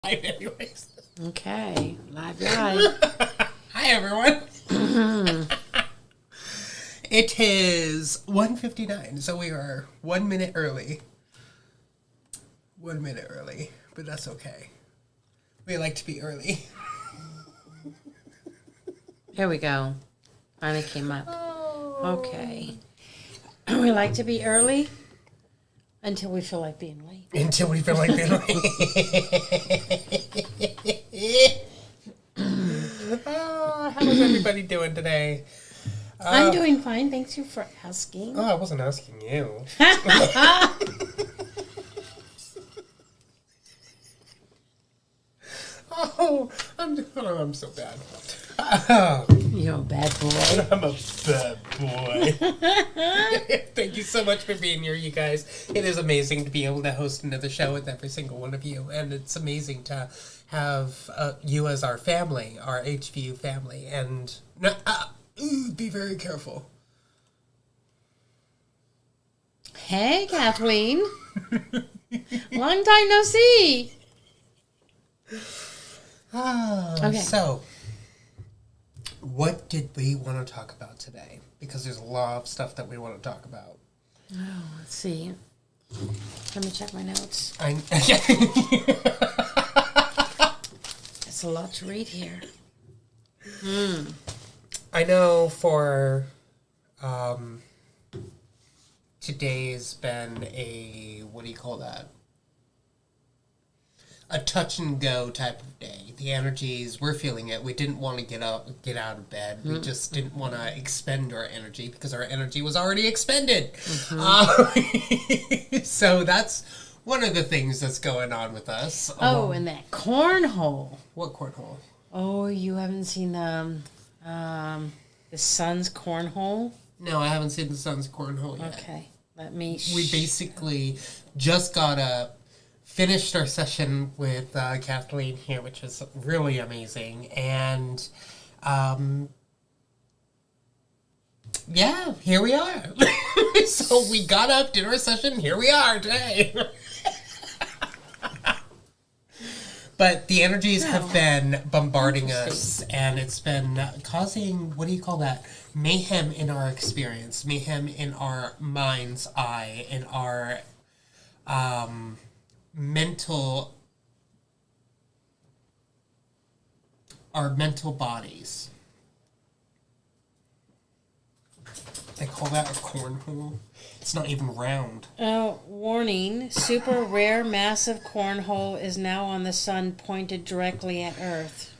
Anyways. Okay, live. Hi, everyone. It is 1:59, so we are 1 minute early. 1 minute early, but that's okay. We like to be early. Here we go. Finally came up. Okay. We like to be early until we feel like being late. Until we feel like being late. How is everybody doing today? I'm doing fine. Thanks you for asking. Oh, I wasn't asking you. I'm so bad. You're a bad boy. I'm a bad boy. Thank you so much for being here, you guys. It is amazing to be able to host another show with every single one of you, and it's amazing to have you as our family, our HVU family, and be very careful. Hey, Kathleen. Long time no see. Okay. So, what did we want to talk about today? Because there's a lot of stuff that we want to talk about. Oh, let's see. Let me check my notes. It's a lot to read here. I know for today's been a, what do you call that? A touch and go type of day. The energies, we're feeling it. We didn't want to get out of bed. We just didn't want to expend our energy because our energy was already expended. So that's one of the things that's going on with us. Oh, and that cornhole. What cornhole? Oh, you haven't seen the sun's cornhole? No, I haven't seen the sun's cornhole yet. Okay, let me... We basically just got up, finished our session with Kathleen here, which is really amazing. And, yeah, here we are. So we got up, did our session, here we are today. But the energies have been bombarding us, and it's been causing, what do you call that? Mayhem in our experience, mayhem in our mind's eye, in our mental bodies. They call that a cornhole. It's not even round. Warning. Super rare massive cornhole is now on the sun pointed directly at Earth.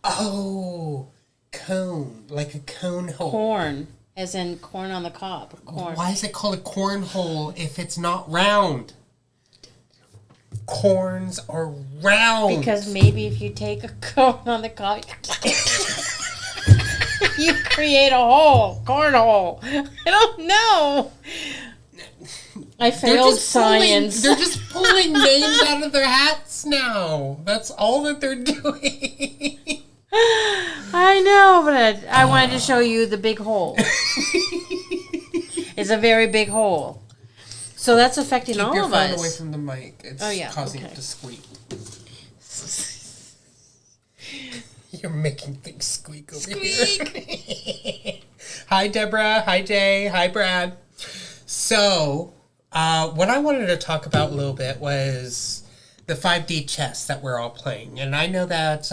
Oh, cone. Like a cone hole. Corn. As in corn on the cob. Corn. Why is it called a cornhole if it's not round? Corns are round. Because maybe if you take a corn on the cob, you create a hole. Cornhole. I don't know. I failed science. They're just pulling names out of their hats now. That's all that they're doing. I know, but I wanted to show you the big hole. It's a very big hole. So that's affecting all of us. Keep your phone away from the mic. It's causing it to squeak. You're making things squeak over here. Hi, Deborah. Hi, Jay. Hi, Brad. So, what I wanted to talk about a little bit was the 5D chess that we're all playing. And I know that,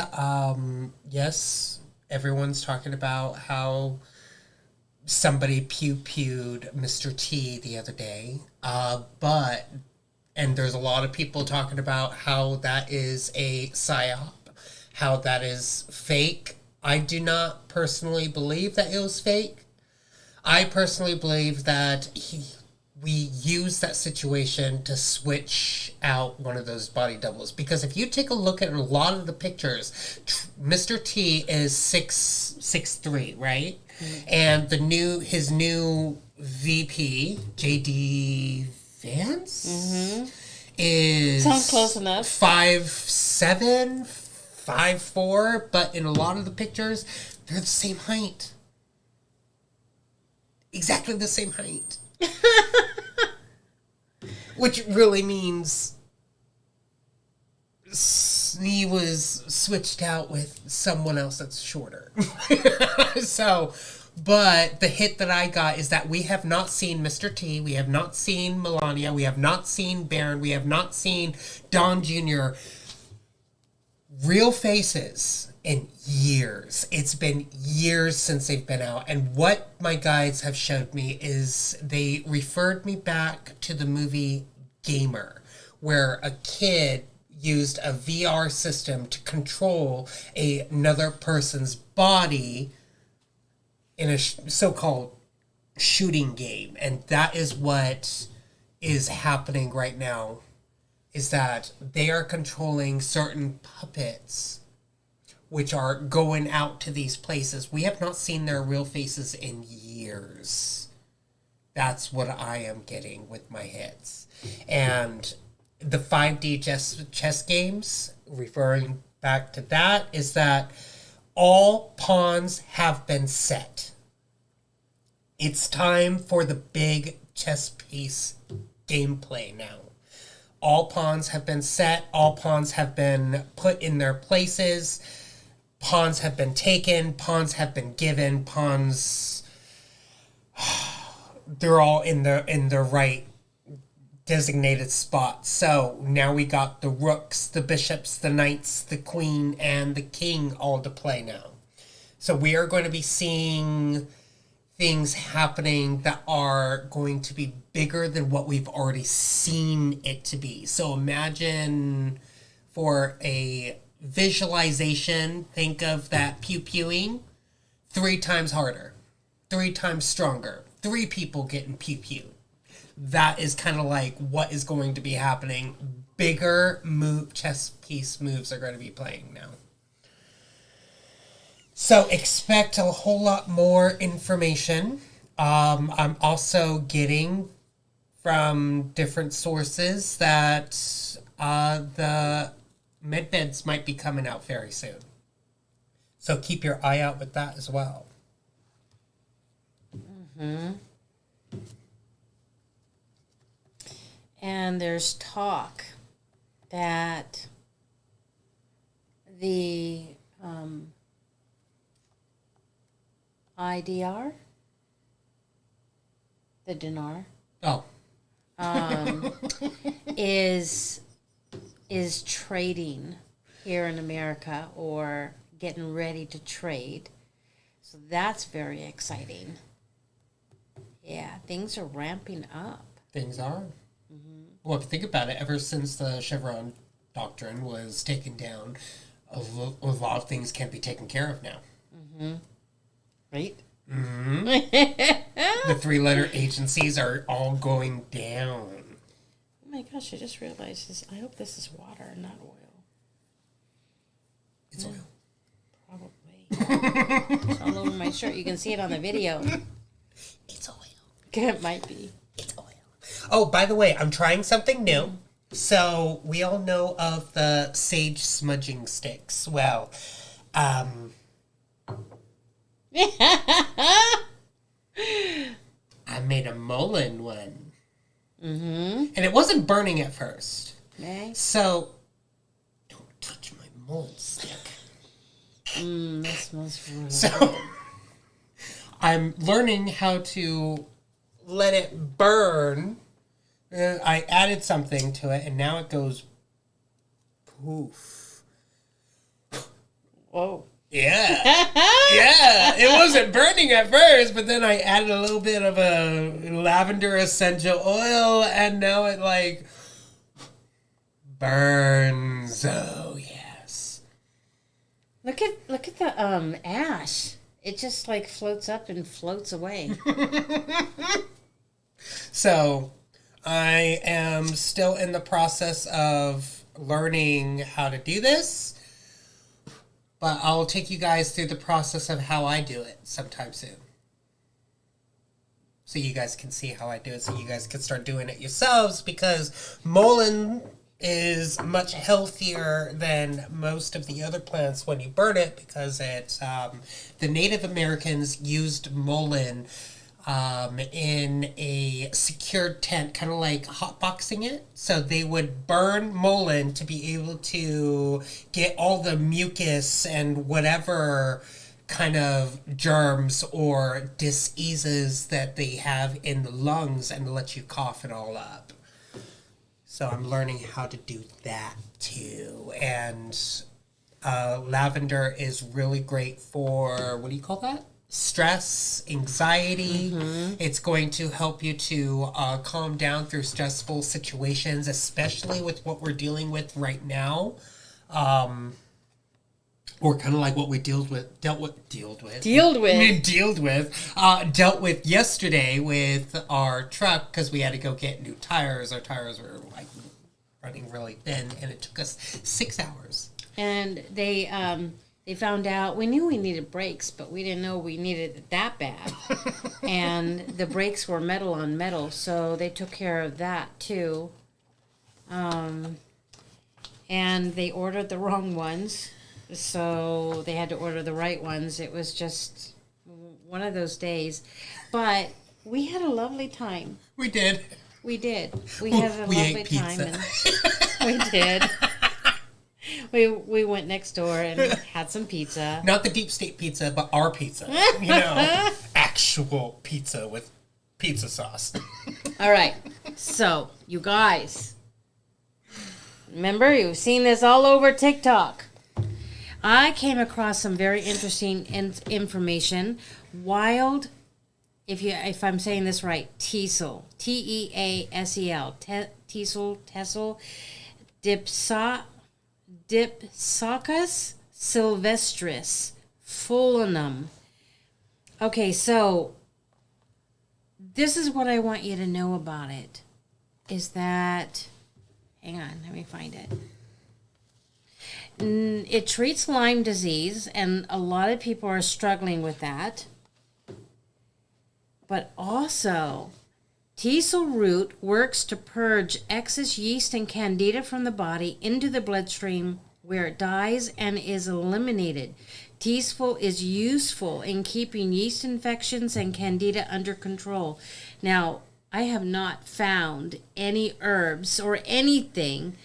yes, everyone's talking about how somebody pew-pewed Mr. T the other day. And there's a lot of people talking about how that is a psyop, how that is fake. I do not personally believe that it was fake. I personally believe that we used that situation to switch out one of those body doubles. Because if you take a look at a lot of the pictures, Mr. T is 6'3", right? Mm-hmm. And his new VP, JD Vance, is sounds close enough. 5'7", 5'4", but in a lot of the pictures, they're the same height. Exactly the same height. Which really means he was switched out with someone else that's shorter. So, but the hit that I got is that we have not seen Mr. T, we have not seen Melania, we have not seen Baron, we have not seen Don Jr. Real faces in years. It's been years since they've been out. And what my guides have showed me is they referred me back to the movie Gamer, where a kid used a VR system to control another person's body in a so-called shooting game. And that is what is happening right now, is that they are controlling certain puppets which are going out to these places. We have not seen their real faces in years. That's what I am getting with my hits. And the 5D chess games, referring back to that, is that all pawns have been set. It's time for the big chess piece gameplay now. All pawns have been set. All pawns have been put in their places. Pawns have been taken. Pawns have been given. Pawns, they're all in the right designated spots. So now we got the rooks, the bishops, the knights, the queen, and the king all to play now. So we are going to be seeing things happening that are going to be bigger than what we've already seen it to be. So imagine, for a visualization, think of that pew-pewing 3 times harder, 3 times stronger, 3 people getting pew-pewed. That is kind of like what is going to be happening. Bigger chess piece moves are going to be playing now. So expect a whole lot more information. I'm also getting from different sources that the medbeds might be coming out very soon. So keep your eye out with that as well. Mm-hmm. And there's talk that the IDR, the dinar, is trading here in America, or getting ready to trade. So that's very exciting. Yeah, things are ramping up. Things are. Mm-hmm. Well, if you think about it, ever since the Chevron doctrine was taken down, a lot of things can't be taken care of now. Mm-hmm. Right? Mm-hmm. The 3-letter agencies are all going down. Oh my gosh, I just realized this. I hope this is water, not oil. It's oil. Probably. It's all over my shirt. You can see it on the video. It's oil. It might be. It's oil. Oh, by the way, I'm trying something new. So, we all know of the sage smudging sticks. Well, I made a Pollen one. Mm-hmm. And it wasn't burning at first. Okay. So, don't touch my Pollen stick. That smells really So, good. I'm learning how to let it burn. I added something to it, and now it goes poof. Whoa. Yeah. Yeah. It wasn't burning at first, but then I added a little bit of a lavender essential oil, and now it like burns. Oh, yes. Look at the ash. It just like floats up and floats away. So, I am still in the process of learning how to do this, but I'll take you guys through the process of how I do it sometime soon. So you guys can see how I do it, so you guys can start doing it yourselves, because Pollen is much healthier than most of the other plants when you burn it, because it's the Native Americans used Pollen in a secured tent, kind of like hotboxing it. So they would burn Pollen to be able to get all the mucus and whatever kind of germs or diseases that they have in the lungs and let you cough it all up. So I'm learning how to do that too. And lavender is really great for, what do you call that? Stress, anxiety. It's going to help you to calm down through stressful situations, especially with what we're dealing with right now. Or kind of like what we dealt with yesterday with our truck, because we had to go get new tires. Our tires were like running really thin, and it took us 6 hours. And they found out, we knew we needed brakes, but we didn't know we needed it that bad. And the brakes were metal on metal, so they took care of that too. And they ordered the wrong ones, so they had to order the right ones. It was just one of those days. But we had a lovely time. We did. We did. We had a lovely time. And we did. We went next door and had some pizza. Not the deep state pizza, but our pizza. Actual pizza with pizza sauce. All right. So, you guys, remember, you've seen this all over TikTok. I came across some very interesting information. Wild, if I'm saying this right, teasel, Teasel, teasel, Dipsacus sylvestris, fullinum. Okay, so this is what I want you to know about it. Is that, hang on, let me find it. It treats Lyme disease, and a lot of people are struggling with that. But also, teasel root works to purge excess yeast and candida from the body into the bloodstream, where it dies and is eliminated. Teasel is useful in keeping yeast infections and candida under control. Now, I have not found any herbs or anything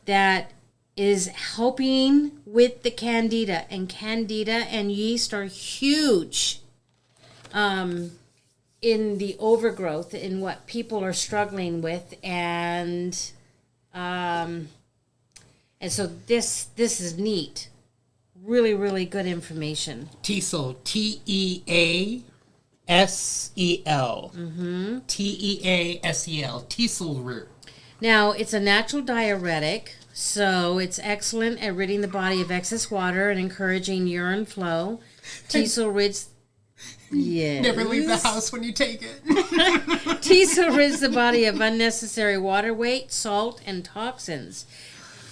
that is helping with the candida, and yeast are huge in the overgrowth, in what people are struggling with, and so this is neat, really, really good information. Teasel, Teasel. Teasel, teasel root. Now, it's a natural diuretic, so it's excellent at ridding the body of excess water and encouraging urine flow. Teasel rids... Yes. Never leave the house when you take it. Teasel rids the body of unnecessary water weight, salt, and toxins.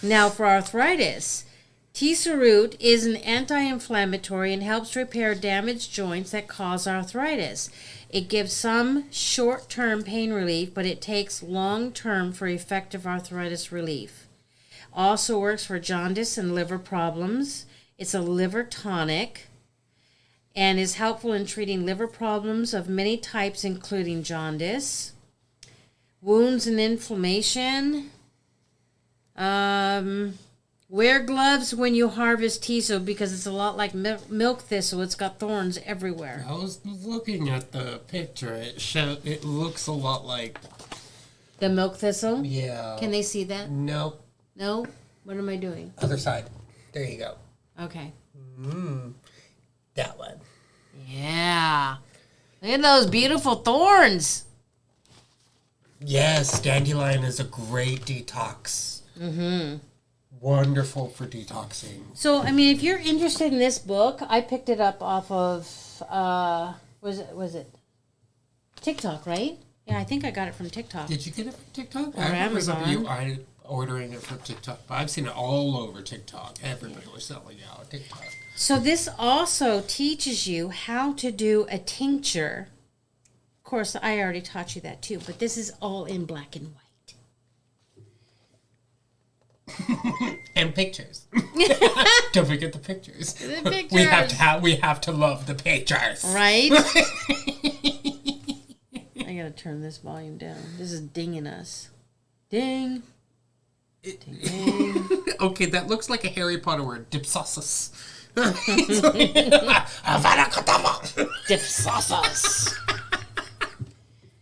Now, for arthritis, teasel root is an anti-inflammatory and helps repair damaged joints that cause arthritis. It gives some short-term pain relief, but it takes long-term for effective arthritis relief. Also works for jaundice and liver problems. It's a liver tonic and is helpful in treating liver problems of many types, including jaundice, wounds and inflammation. Wear gloves when you harvest teasel, because it's a lot like milk thistle. It's got thorns everywhere. I was looking at the picture. It looks a lot like the milk thistle. Yeah. Can they see that? No. No. What am I doing? Other side. There you go. Okay. That one. Yeah. Look at those beautiful thorns. Yes, dandelion is a great detox. Wonderful for detoxing. So, I mean, if you're interested in this book, I picked it up off of, was it TikTok, right? Yeah, I think I got it from TikTok. Did you get it from TikTok? Or Amazon. You are ordering it from TikTok, but I've seen it all over TikTok. Everybody was selling it on TikTok. So this also teaches you how to do a tincture. Of course, I already taught you that too, but this is all in black and white. And pictures. Don't forget the pictures. The pictures. We have to love the pictures. Right? turn this volume down. This is dinging us. Ding. Ding. Okay, that looks like a Harry Potter word. Dipsosus. Dipsosus.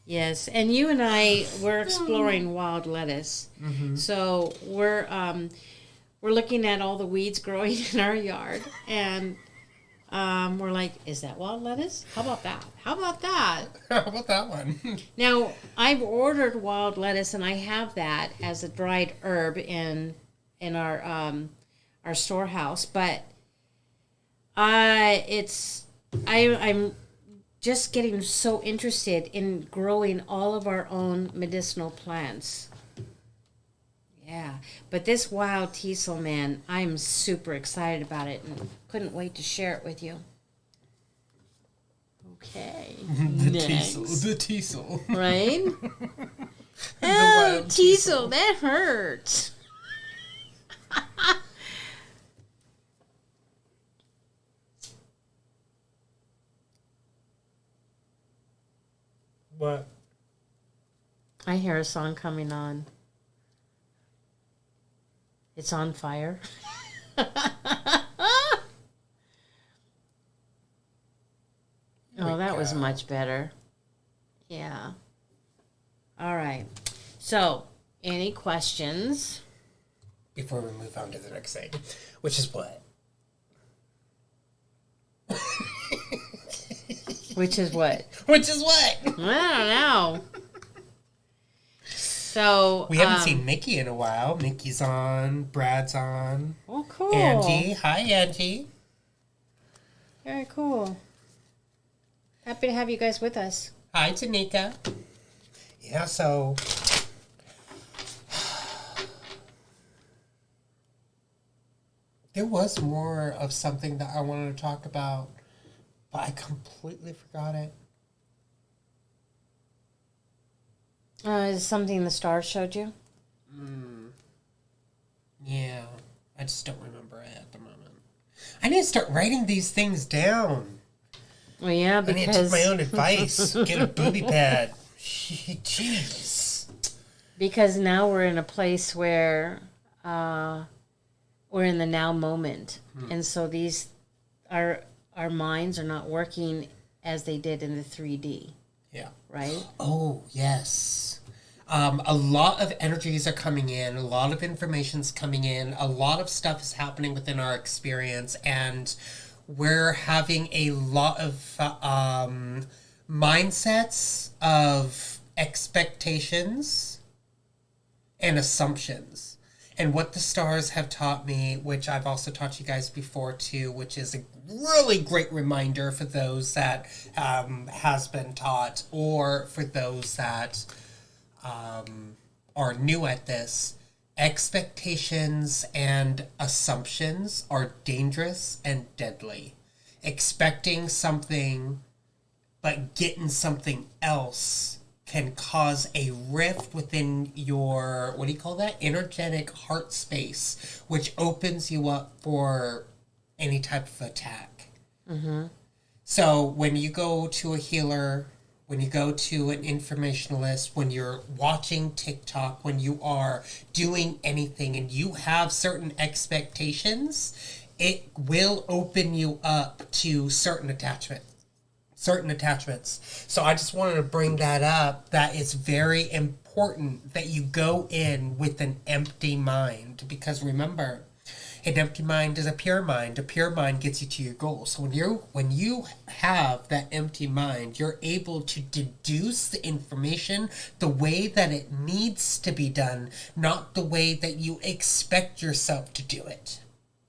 Yes, and you and I, we're exploring wild lettuce. Mm-hmm. So we're looking at all the weeds growing in our yard, and we're like, is that wild lettuce? How about that? How about that? How about that one? Now, I've ordered wild lettuce, and I have that as a dried herb in our storehouse, but I'm just getting so interested in growing all of our own medicinal plants. Yeah, but this wild teasel, man, I'm super excited about it and couldn't wait to share it with you. Okay. The teasel. Right? Oh, teasel, that hurts. What? I hear a song coming on. It's on fire. Oh, that was much better. Yeah. All right. So, any questions? Before we move on to the next thing, which is what? Which is what? Which is what? I don't know. So we haven't seen Mickey in a while. Mickey's on. Brad's on. Oh, cool. Angie. Hi, Angie. Very cool. Happy to have you guys with us. Hi, Tanika. Yeah, so... there was more of something that I wanted to talk about, but I completely forgot it. Is something the stars showed you? Yeah, I just don't remember it at the moment. I need to start writing these things down. Well, yeah, because... I need to take my own advice. Get a booby pad. Jeez. Because now we're in a place where we're in the now moment. And so these, our minds are not working as they did in the 3D. Yeah. Right? Oh, yes. A lot of energies are coming in. A lot of information's coming in. A lot of stuff is happening within our experience. And we're having a lot of mindsets of expectations and assumptions. And what the stars have taught me, which I've also taught you guys before too, which is a really great reminder for those that has been taught, or for those that are new at this. Expectations and assumptions are dangerous and deadly. Expecting something but getting something else can cause a rift within your, what do you call that? Energetic heart space, which opens you up for any type of attack. Mm-hmm. So when you go to a healer, when you go to an informationalist, when you're watching TikTok, when you are doing anything and you have certain expectations, it will open you up to certain attachments. So I just wanted to bring that up, that it's very important that you go in with an empty mind, because remember, an empty mind is a pure mind. A pure mind gets you to your goal. So when you have that empty mind, you're able to deduce the information the way that it needs to be done, not the way that you expect yourself to do it.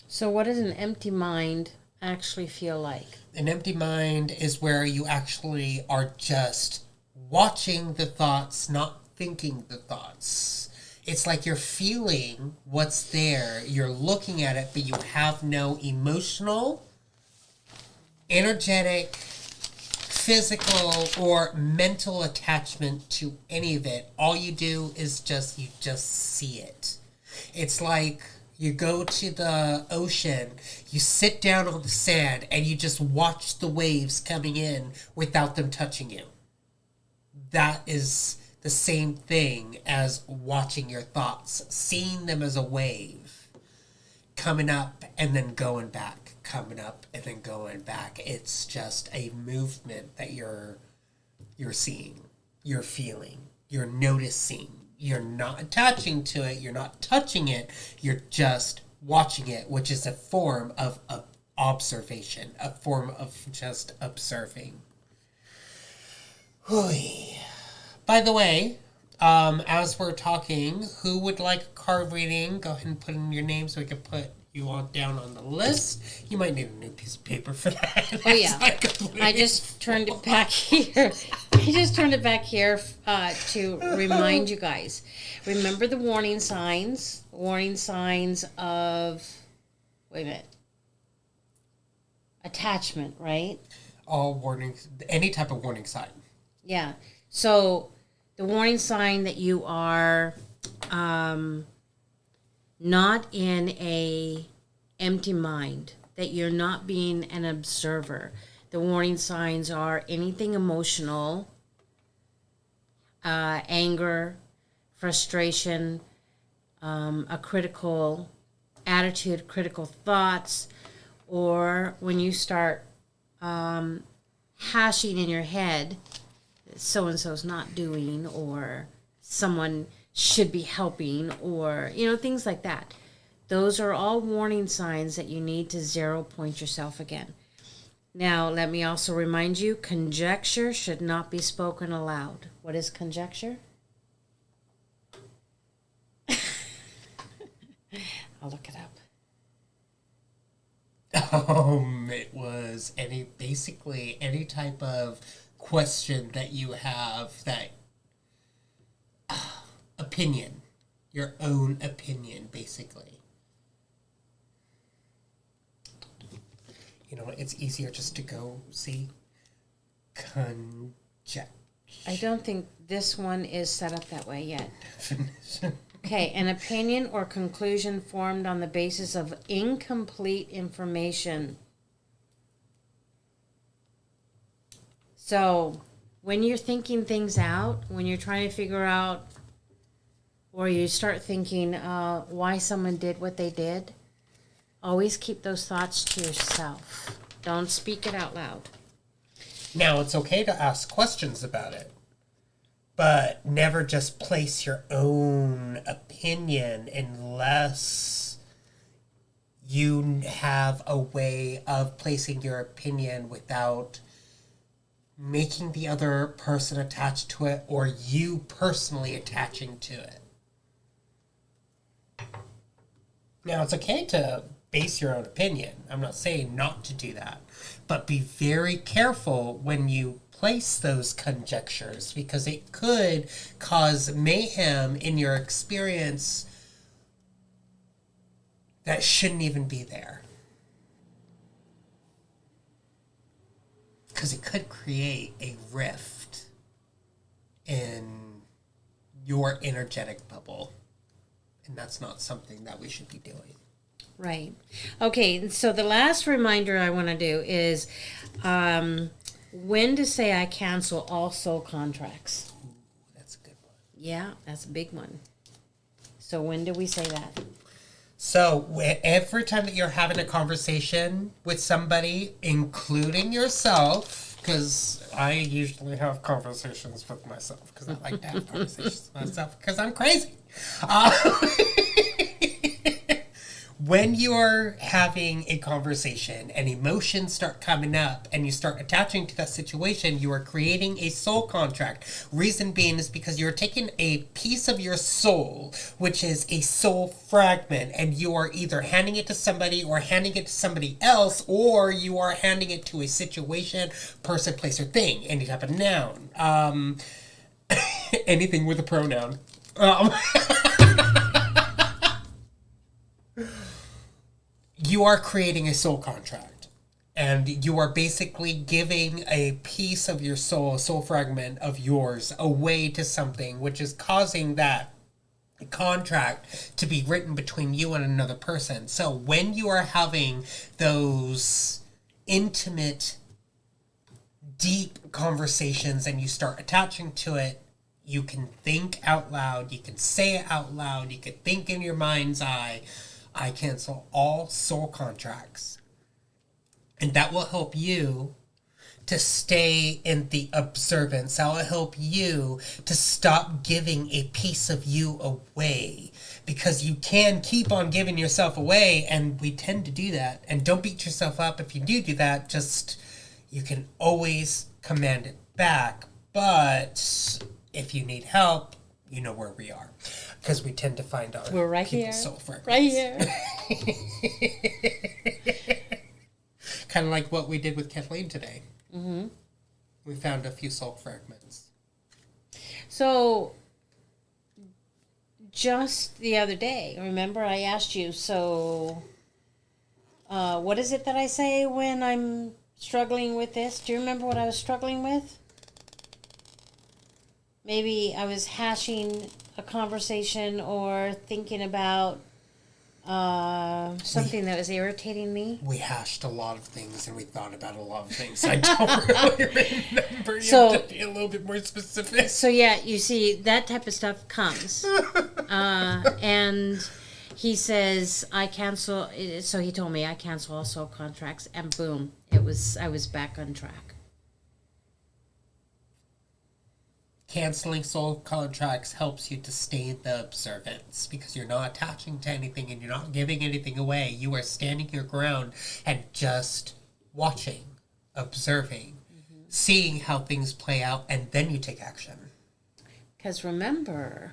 So what does an empty mind actually feel like? An empty mind is where you actually are just watching the thoughts, not thinking the thoughts. It's like you're feeling what's there, you're looking at it, but you have no emotional, energetic, physical, or mental attachment to any of it. All you do is you just see it. It's like you go to the ocean, you sit down on the sand, and you just watch the waves coming in without them touching you. that is the same thing as watching your thoughts, seeing them as a wave, coming up and then going back, coming up and then going back. It's just a movement that you're seeing, you're feeling, you're noticing. You're not attaching to it, you're not touching it, you're just watching it, which is a form of observation, a form of just observing. Hooey. By the way, as we're talking, who would like a card reading? Go ahead and put in your name so we can put you all down on the list. You might need a new piece of paper for that. Oh, yeah. I just turned it back here. To remind you guys. Remember the warning signs. Warning signs of, wait a minute, attachment, right? All warnings, any type of warning sign. Yeah. So the warning sign that you are not in a empty mind, that you're not being an observer. The warning signs are anything emotional, anger, frustration, a critical attitude, critical thoughts, or when you start hashing in your head, so-and-so's not doing, or someone should be helping, or, things like that. Those are all warning signs that you need to 0 point yourself again. Now, let me also remind you, conjecture should not be spoken aloud. What is conjecture? I'll look it up. It was basically any type of question that you have, that opinion, your own opinion, basically. It's easier just to go see conjecture. I don't think this one is set up that way yet. Okay, an opinion or conclusion formed on the basis of incomplete information. So, when you're thinking things out, when you're trying to figure out, or you start thinking why someone did what they did, always keep those thoughts to yourself. Don't speak it out loud. Now, it's okay to ask questions about it, but never just place your own opinion unless you have a way of placing your opinion without making the other person attached to it, or you personally attaching to it. Now, it's okay to base your own opinion. I'm not saying not to do that, but be very careful when you place those conjectures, because it could cause mayhem in your experience that shouldn't even be there. Because it could create a rift in your energetic bubble, and that's not something that we should be doing. Right. Okay, so the last reminder I want to do is when to say I cancel all soul contracts. Ooh, that's a good one. Yeah, that's a big one. So when do we say that? So every time that you're having a conversation with somebody, including yourself, because I usually have conversations with myself, because I like to have conversations with myself, because I'm crazy. When you are having a conversation and emotions start coming up and you start attaching to that situation, you are creating a soul contract. Reason being is because you're taking a piece of your soul, which is a soul fragment, and you are either handing it to somebody or handing it to somebody else, or you are handing it to a situation, person, place, or thing, any type of noun. Anything with a pronoun. You are creating a soul contract, and you are basically giving a piece of your soul, a soul fragment of yours, away to something, which is causing that contract to be written between you and another person. So when you are having those intimate, deep conversations and you start attaching to it, you can think out loud, you can say it out loud, you can think in your mind's eye, I cancel all soul contracts. And that will help you to stay in the observance. That will help you to stop giving a piece of you away. Because you can keep on giving yourself away, and we tend to do that. And don't beat yourself up if you do that. Just, you can always command it back. But if you need help, you know where we are. Because we tend to find our We're right people's here. soul fragments. Right here. Kind of like what we did with Kathleen today. Mm-hmm. We found a few soul fragments. So, just the other day, remember I asked you, what is it that I say when I'm struggling with this? Do you remember what I was struggling with? Maybe I was hashing a conversation or thinking about something that was irritating me. We hashed a lot of things and we thought about a lot of things. I don't really remember. You have to be a little bit more specific. So yeah, you see, that type of stuff comes. And he says, I cancel, so he told me I cancel all soul contracts, and boom, I was back on track. Canceling soul contracts helps you to stay in the observance because you're not attaching to anything and you're not giving anything away. You are standing your ground and just watching, observing, seeing how things play out, and then you take action. Because remember,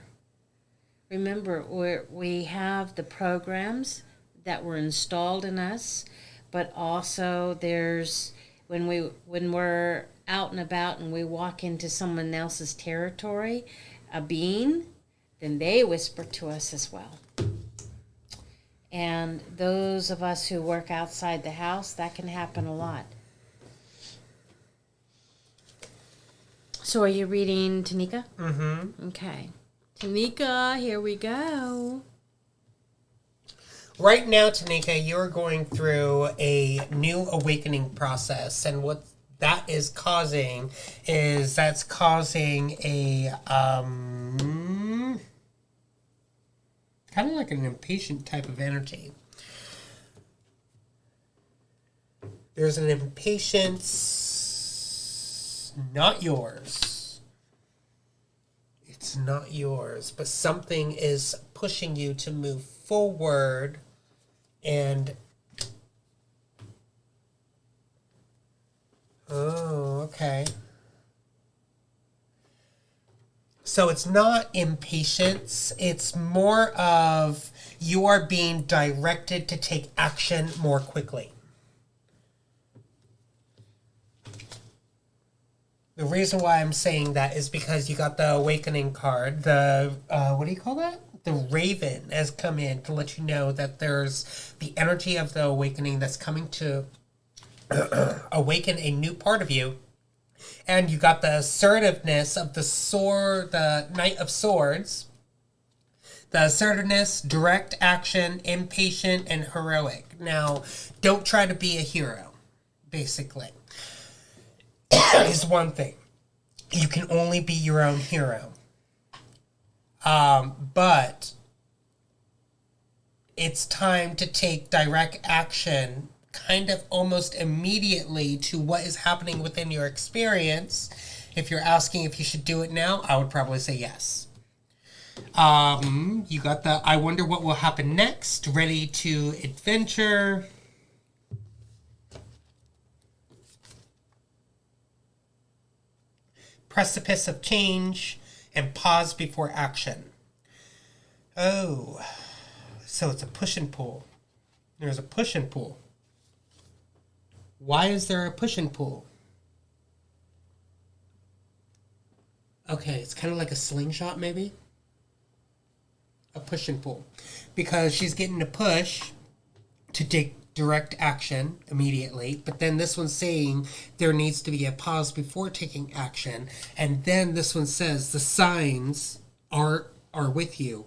we have the programs that were installed in us, but also there's when we're out and about and we walk into someone else's territory, a being, then they whisper to us as well. And those of us who work outside the house, that can happen a lot. So are you reading Tanika? Mm-hmm. Okay. Tanika, here we go. Right now, Tanika, you're going through a new awakening process, and what that is causing is that's causing a kind of like an impatient type of energy. There's an impatience, not yours. It's not yours, but something is pushing you to move forward and oh, okay. So it's not impatience. It's more of you are being directed to take action more quickly. The reason why I'm saying that is because you got the awakening card. The, what do you call that? The Raven has come in to let you know that there's the energy of the awakening that's coming to awaken a new part of you. And you got the assertiveness of the sword, the Knight of Swords. The assertiveness, direct action, impatient, and heroic. Now, don't try to be a hero, basically. Is one thing. You can only be your own hero. But it's time to take direct action kind of almost immediately to what is happening within your experience. If you're asking if you should do it now, I would probably say yes. You got the I wonder what will happen next, ready to adventure. Precipice of change, and pause before action. Oh, so it's a push and pull. There's a push and pull. Why is there a push and pull? Okay, it's kind of like a slingshot, maybe? A push and pull. Because she's getting a push to take direct action immediately, but then this one's saying there needs to be a pause before taking action, and then this one says the signs are with you.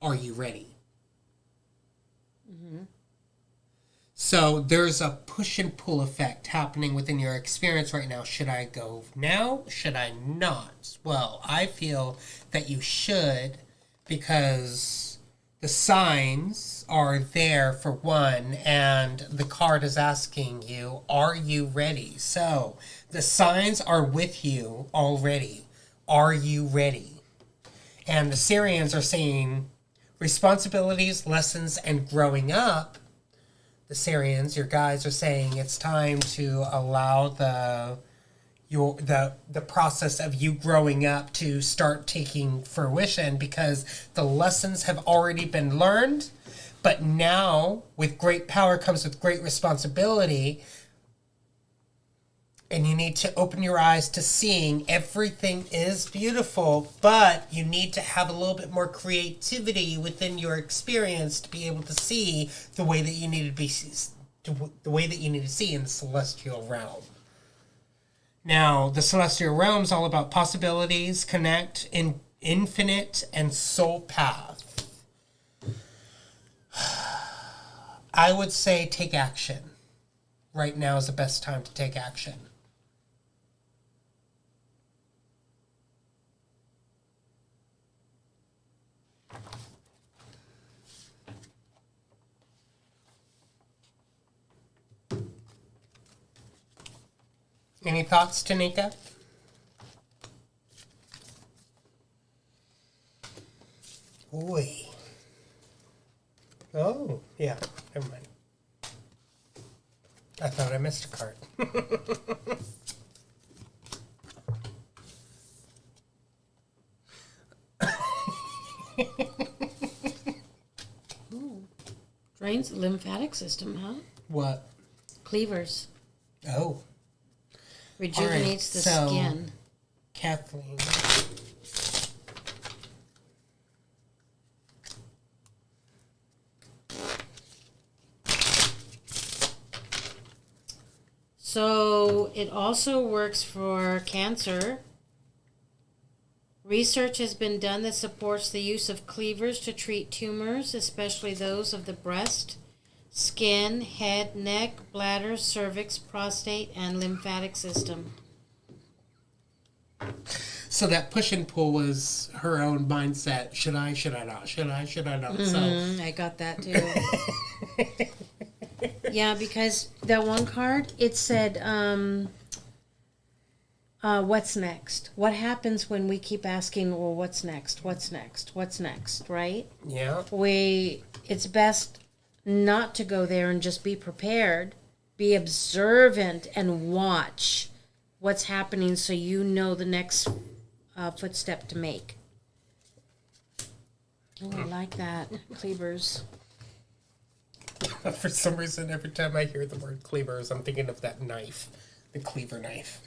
Are you ready? So there's a push and pull effect happening within your experience right now. Should I go now? Should I not? Well, I feel that you should, because the signs are there for one, and the card is asking you, are you ready? So the signs are with you already. Are you ready? And the Syrians are saying responsibilities, lessons, and growing up. The Syrians, your guys, are saying it's time to allow the process of you growing up to start taking fruition, because the lessons have already been learned, but now with great power comes with great responsibility, and you need to open your eyes to seeing everything is beautiful, but you need to have a little bit more creativity within your experience to be able to see the way that you need to be, the way that you need to see in the celestial realm. Now, the celestial realm is all about possibilities, connect, infinite, and soul path. I would say take action. Right now is the best time to take action. Any thoughts, Tanika? Oi. Oh, yeah. Never mind. I thought I missed a card. Drains the lymphatic system, huh? What? Cleavers. Oh. Rejuvenates the so, skin. Kathleen. So it also works for cancer. Research has been done that supports the use of cleavers to treat tumors, especially those of the breast, skin, head, neck, bladder, cervix, prostate, and lymphatic system. So that push and pull was her own mindset. Should I not? Should I not? Mm-hmm. So I got that too. Yeah, because that one card, it said, what's next? What happens when we keep asking, well, what's next? What's next? What's next? Right? Yeah. It's best not to go there and just be prepared. Be observant and watch what's happening so you know the next footstep to make. Oh, I like that. Cleavers. For some reason, every time I hear the word cleavers, I'm thinking of that knife. The cleaver knife.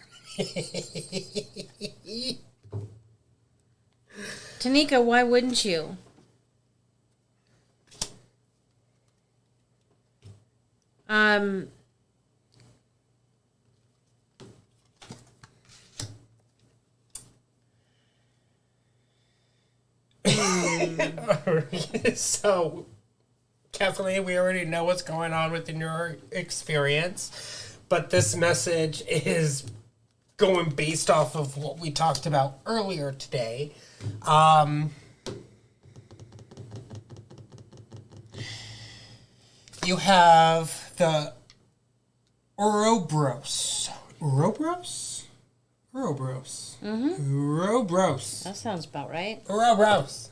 Tanika, why wouldn't you? So, Kathleen, we already know what's going on within your experience, but this message is going based off of what we talked about earlier today. You have the Ouroboros. Ouroboros? Ouroboros. Mm-hmm. Ouroboros. That sounds about right. Ouroboros.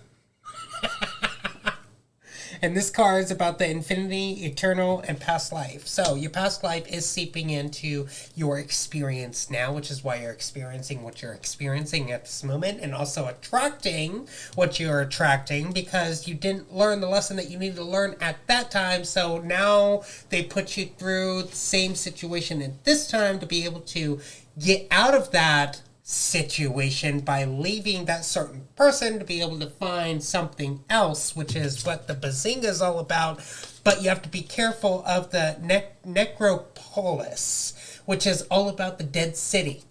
And this card is about the infinity, eternal, and past life. So your past life is seeping into your experience now, which is why you're experiencing what you're experiencing at this moment, and also attracting what you're attracting, because you didn't learn the lesson that you needed to learn at that time. So now they put you through the same situation at this time to be able to get out of that situation by leaving that certain person to be able to find something else, which is what the bazinga is all about. But you have to be careful of the necropolis, which is all about the dead city,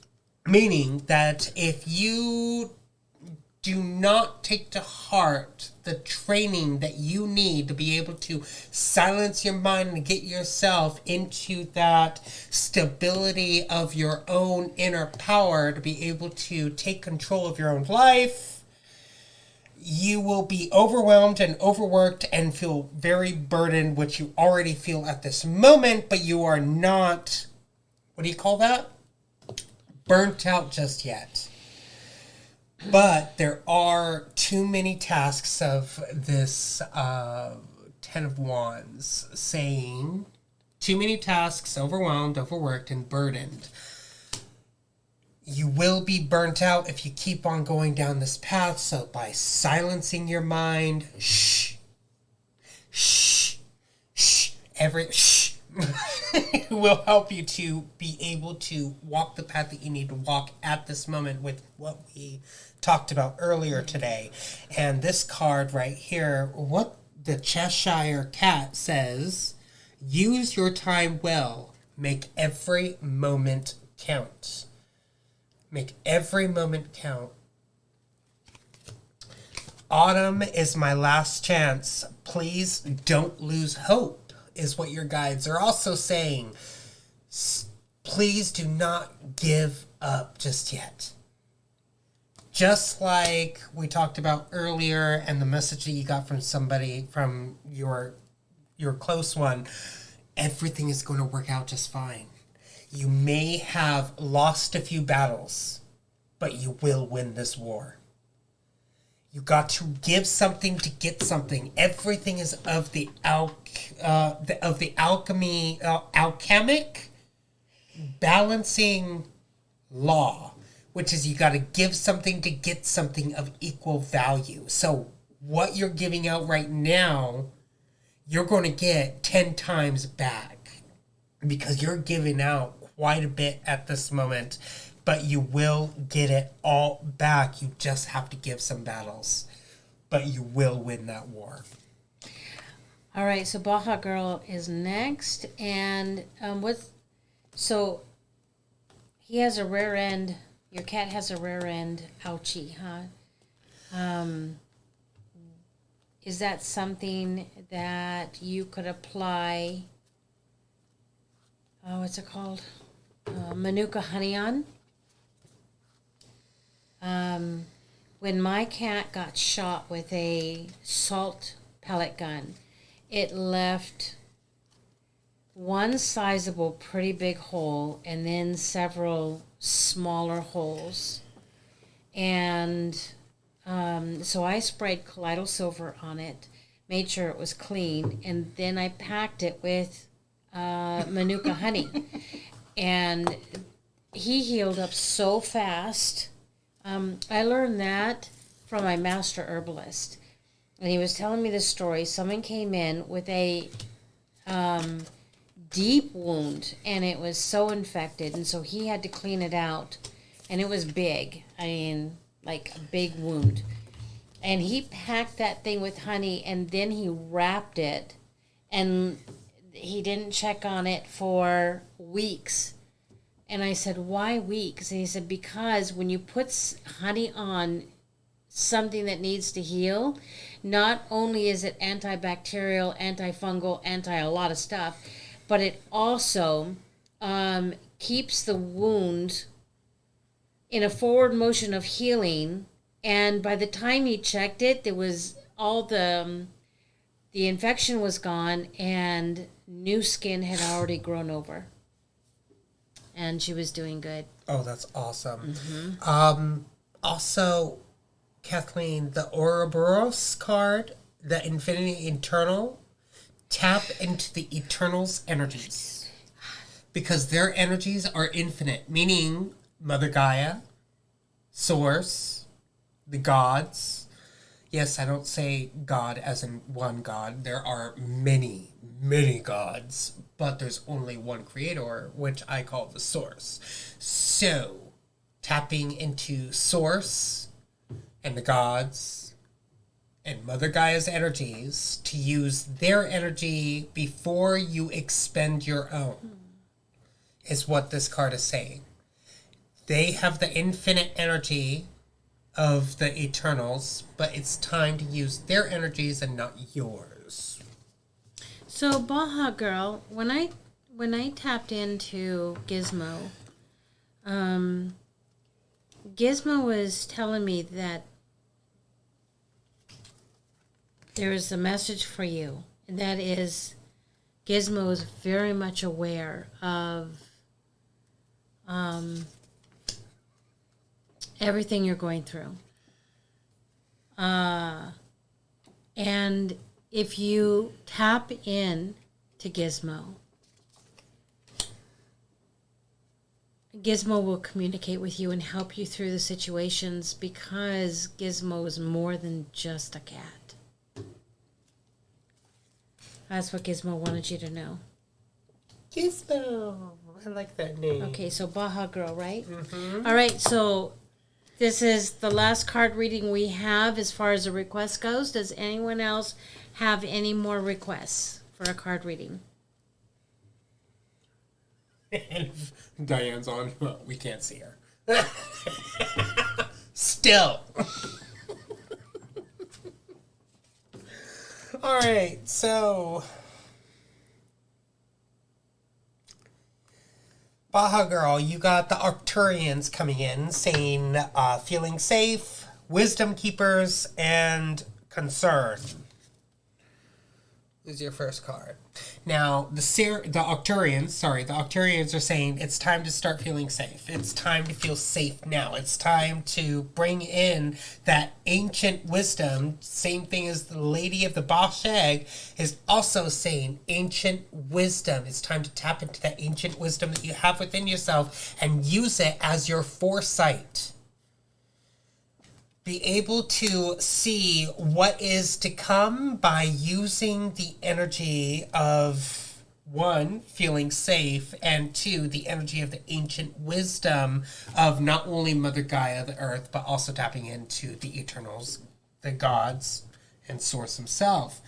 meaning that if you do not take to heart the training that you need to be able to silence your mind and get yourself into that stability of your own inner power to be able to take control of your own life, you will be overwhelmed and overworked and feel very burdened, which you already feel at this moment, but you are not, what do you call that? Burnt out just yet. But there are too many tasks of this Ten of Wands saying, too many tasks, overwhelmed, overworked, and burdened. You will be burnt out if you keep on going down this path, so by silencing your mind, shh, will help you to be able to walk the path that you need to walk at this moment with what we talked about earlier today. And this card right here, what the Cheshire Cat says, use your time well. Make every moment count. Make every moment count. Autumn is my last chance. Please don't lose hope, is what your guides are also saying. Please do not give up just yet. Just like we talked about earlier and the message that you got from somebody, from your close one, everything is going to work out just fine. You may have lost a few battles, but you will win this war. You got to give something to get something. Everything is of the alchemic balancing law, which is you got to give something to get something of equal value. So what you're giving out right now, you're going to get 10 times back because you're giving out quite a bit at this moment, but you will get it all back. You just have to give some battles, but you will win that war. All right, so Baja Girl is next, and so he has a rear end. Your cat has a rear end ouchie, huh? Is that something that you could apply? Oh, what's it called? Manuka honey on. When my cat got shot with a salt pellet gun, it left one sizable, pretty big hole and then several smaller holes. And so I sprayed colloidal silver on it, made sure it was clean, and then I packed it with Manuka honey. And he healed up so fast. I learned that from my master herbalist. And he was telling me this story. Someone came in with a deep wound, and it was so infected, and so he had to clean it out. And it was big. I mean, like a big wound. And he packed that thing with honey, and then he wrapped it, and he didn't check on it for weeks. And I said, why weeks? And he said, because when you put honey on something that needs to heal, not only is it antibacterial, antifungal, a lot of stuff, but it also keeps the wound in a forward motion of healing. And by the time he checked it, there was all the infection was gone, and new skin had already grown over. And she was doing good. Oh, that's awesome. Mm-hmm. Also, Kathleen, the Ouroboros card, the Infinity Eternal, tap into the Eternal's energies. Because their energies are infinite, meaning Mother Gaia, Source, the gods. Yes, I don't say God as in one God. There are many, many gods, but there's only one creator, which I call the Source. So, tapping into Source and the gods and Mother Gaia's energies to use their energy before you expend your own is what this card is saying. They have the infinite energy of the Eternals, but it's time to use their energies and not yours. So Baja Girl, when I tapped into Gizmo, Gizmo was telling me that there is a message for you, and that is Gizmo is very much aware of everything you're going through. And if you tap in to Gizmo, Gizmo will communicate with you and help you through the situations, because Gizmo is more than just a cat. That's what Gizmo wanted you to know. Gizmo. I like that name. Okay, so Baja Girl, right? Mm-hmm. All right, so this is the last card reading we have as far as a request goes. Does anyone else have any more requests for a card reading? And Diane's on. Well, we can't see her. Still. All right, so Baja Girl, you got the Arcturians coming in saying feeling safe, wisdom keepers, and concern is your first card. Now, the Arcturians are saying it's time to start feeling safe. It's time to feel safe now. It's time to bring in that ancient wisdom. Same thing as the Lady of the Baja Egg is also saying ancient wisdom. It's time to tap into that ancient wisdom that you have within yourself and use it as your foresight. Be able to see what is to come by using the energy of, one, feeling safe, and two, the energy of the ancient wisdom of not only Mother Gaia, the earth, but also tapping into the Eternals, the gods, and Source himself.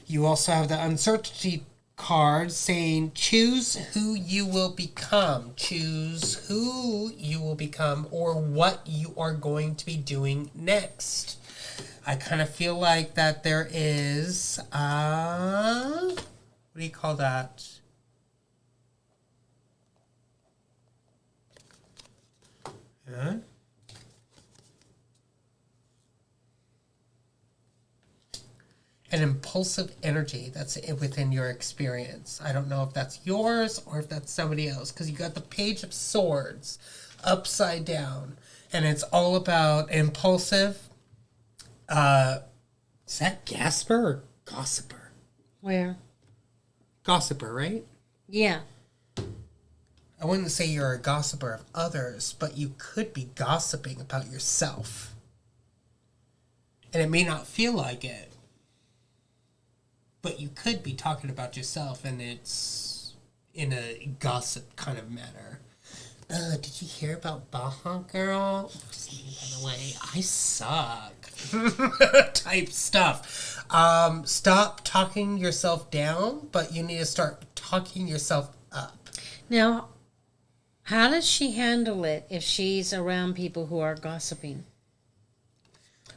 You also have the uncertainty card saying choose who you will become. Choose who you will become or what you are going to be doing next. I kind of feel like that there is, what do you call that? Yeah. An impulsive energy that's within your experience. I don't know if that's yours or if that's somebody else, because you got the Page of Swords upside down, and it's all about impulsive. Is that Gasper or Gossiper? Where? Gossiper, right? Yeah. I wouldn't say you're a gossiper of others, but you could be gossiping about yourself. And it may not feel like it. But you could be talking about yourself, and it's in a gossip kind of manner. Did you hear about Baja Girl? By the way, I suck. Type stuff. Stop talking yourself down, but you need to start talking yourself up. Now, how does she handle it if she's around people who are gossiping?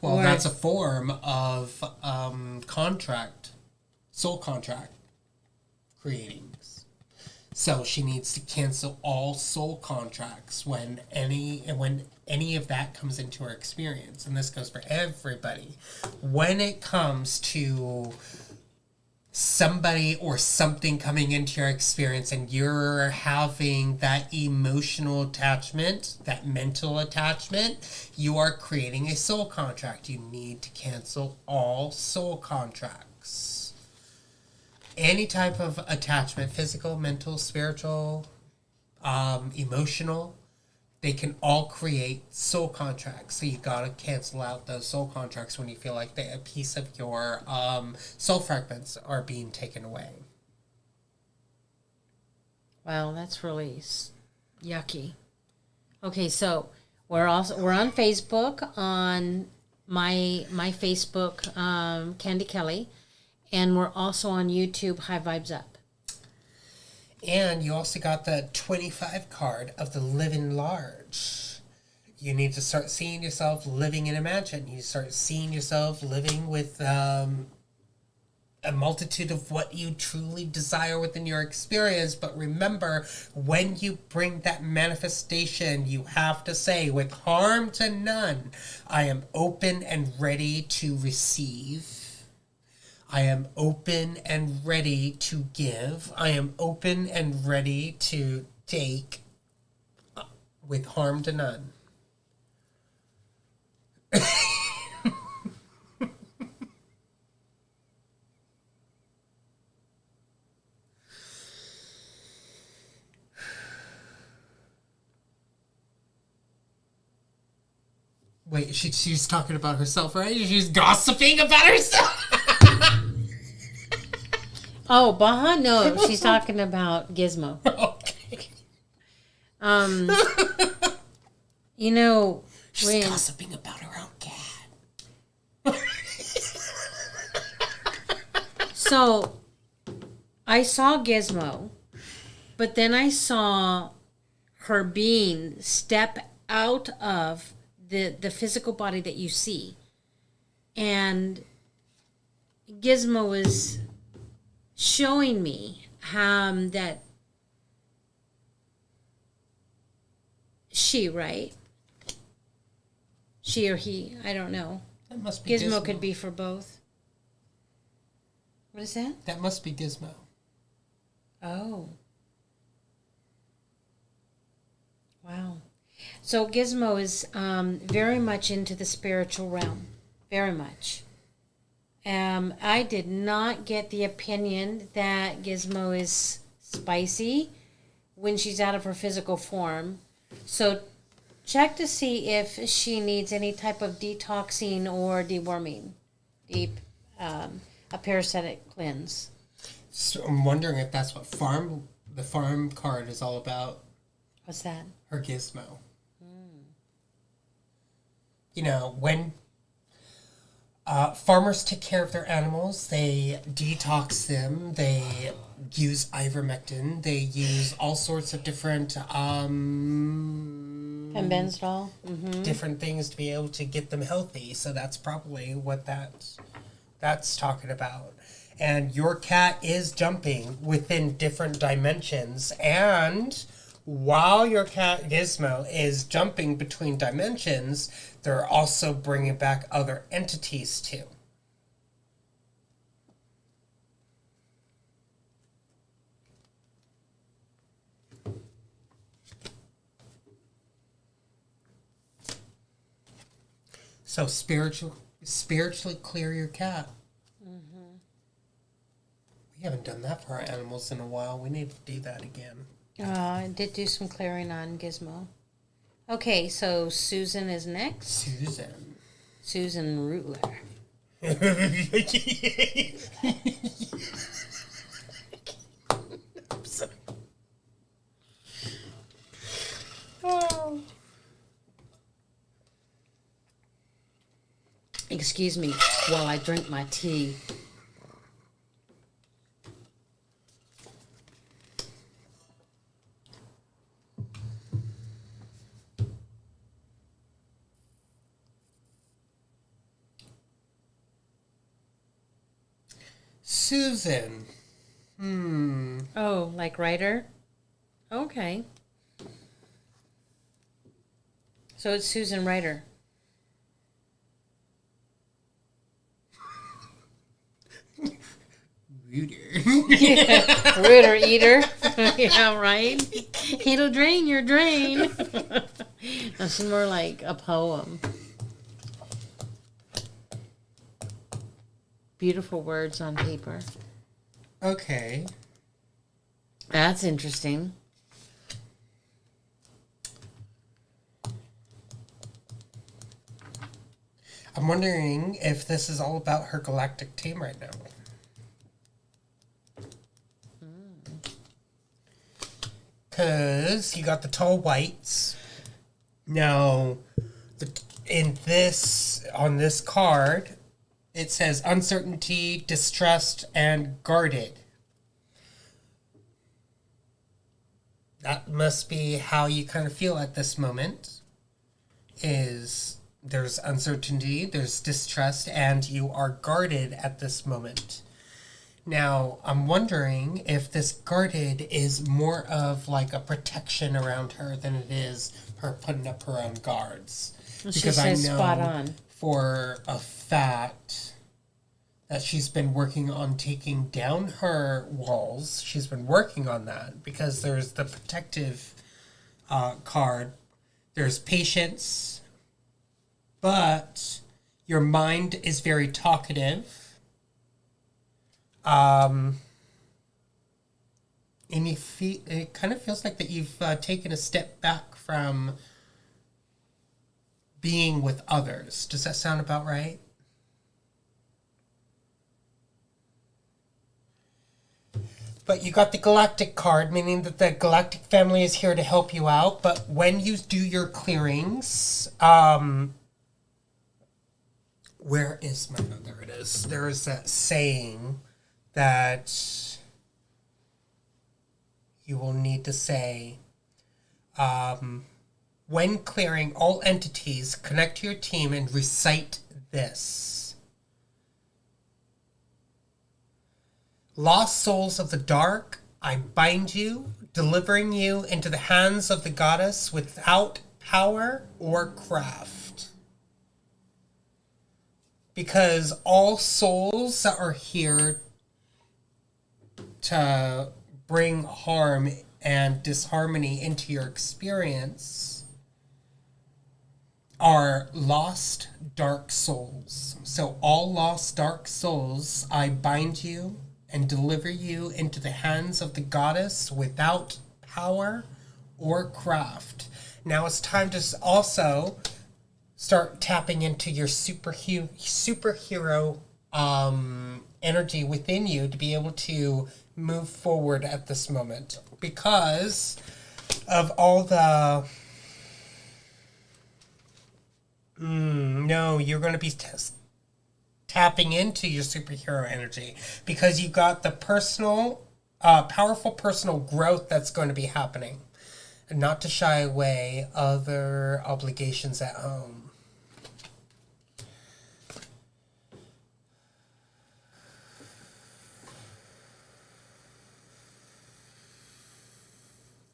Well, that's a form of soul contract creatings. So she needs to cancel all soul contracts when any of that comes into her experience. And this goes for everybody. When it comes to somebody or something coming into your experience and you're having that emotional attachment, that mental attachment, you are creating a soul contract. You need to cancel all soul contracts. Any type of attachment, physical, mental, spiritual, emotional, they can all create soul contracts. So you gotta cancel out those soul contracts when you feel like a piece of your soul fragments are being taken away. Wow, that's really yucky. Okay, so we're on Facebook on my Facebook, Candy Kelly. And we're also on YouTube, High Vibes Up. And you also got the 25 card of the Living Large. You need to start seeing yourself living in a mansion. You start seeing yourself living with a multitude of what you truly desire within your experience. But remember, when you bring that manifestation, you have to say, with harm to none, I am open and ready to receive. I am open and ready to give. I am open and ready to take with harm to none. Wait, she's talking about herself, right? She's gossiping about herself. Oh, Baja? No, she's talking about Gizmo. Okay. You know, She's gossiping about her own cat. So, I saw Gizmo, but then I saw her being step out of the physical body that you see. And Gizmo was showing me that she, right? She or he, I don't know. That must be Gizmo could be for both. What is that? That must be Gizmo. Oh. Wow. So Gizmo is very much into the spiritual realm. Very much. I did not get the opinion that Gizmo is spicy when she's out of her physical form. So check to see if she needs any type of detoxing or deworming. A parasitic cleanse. So I'm wondering if that's what the farm card is all about. What's that? Her Gizmo. You know, when farmers take care of their animals, they detox them, they use ivermectin, they use all sorts of different Pembenzdol. different things to be able to get them healthy. So that's probably what that's talking about. And your cat is jumping within different dimensions, and while your cat Gizmo is jumping between dimensions, they're also bringing back other entities too. So spiritually clear your cat. We haven't done that for our animals in a while. We need to do that again. I did do some clearing on Gizmo. Okay, so Susan is next. Susan Rutler. Oh. Excuse me while I drink my tea. Susan. Oh, like writer? Okay. So it's Susan Ryder. Rooter eater. Yeah, right? It'll drain your drain. That's more like a poem. Beautiful words on paper. Okay. That's interesting. I'm wondering if this is all about her galactic team right now. Because you got the tall whites. Now, on this card, it says uncertainty, distrust, and guarded. That must be how you kind of feel at this moment. is there's uncertainty, there's distrust, and you are guarded at this moment. Now, I'm wondering if this guarded is more of like a protection around her than it is her putting up her own guards. She says spot on. For a fact that she's been working on taking down her walls. She's been working on that because there's the protective card. There's patience, but your mind is very talkative. And it kind of feels like that you've taken a step back from being with others. Does that sound about right? But you got the Galactic card, meaning that the Galactic family is here to help you out. But when you do your clearings, where is my... Oh, there it is. There is that saying that you will need to say, when clearing all entities, connect to your team and recite this. Lost souls of the dark, I bind you, delivering you into the hands of the goddess without power or craft. Because all souls that are here to bring harm and disharmony into your experience are lost dark souls. So all lost dark souls, I bind you and deliver you into the hands of the goddess without power or craft. Now it's time to also start tapping into your superhero energy within you to be able to move forward at this moment. Because of all the... no, you're going to be tapping into your superhero energy. Because you got the personal, powerful personal growth that's going to be happening. And not to shy away other obligations at home.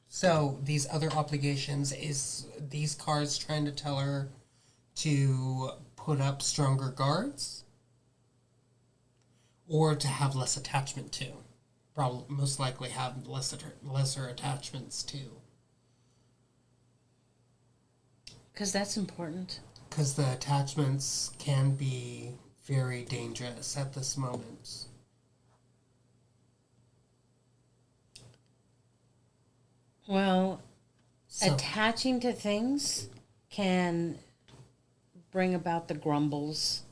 So these other obligations, is these cards trying to tell her to put up stronger guards? Or to have less attachment to? Probably, most likely have lesser attachments to. Because that's important. Because the attachments can be very dangerous at this moment. Well, attaching to things can bring about the grumbles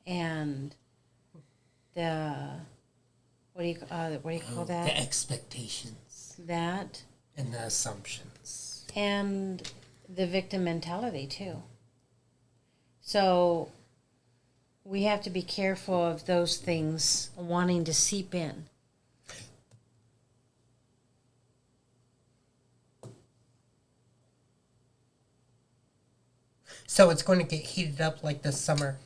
and the what do you call that? The expectations. That. And the assumptions. And the victim mentality too. So we have to be careful of those things wanting to seep in. So it's going to get heated up like this summer.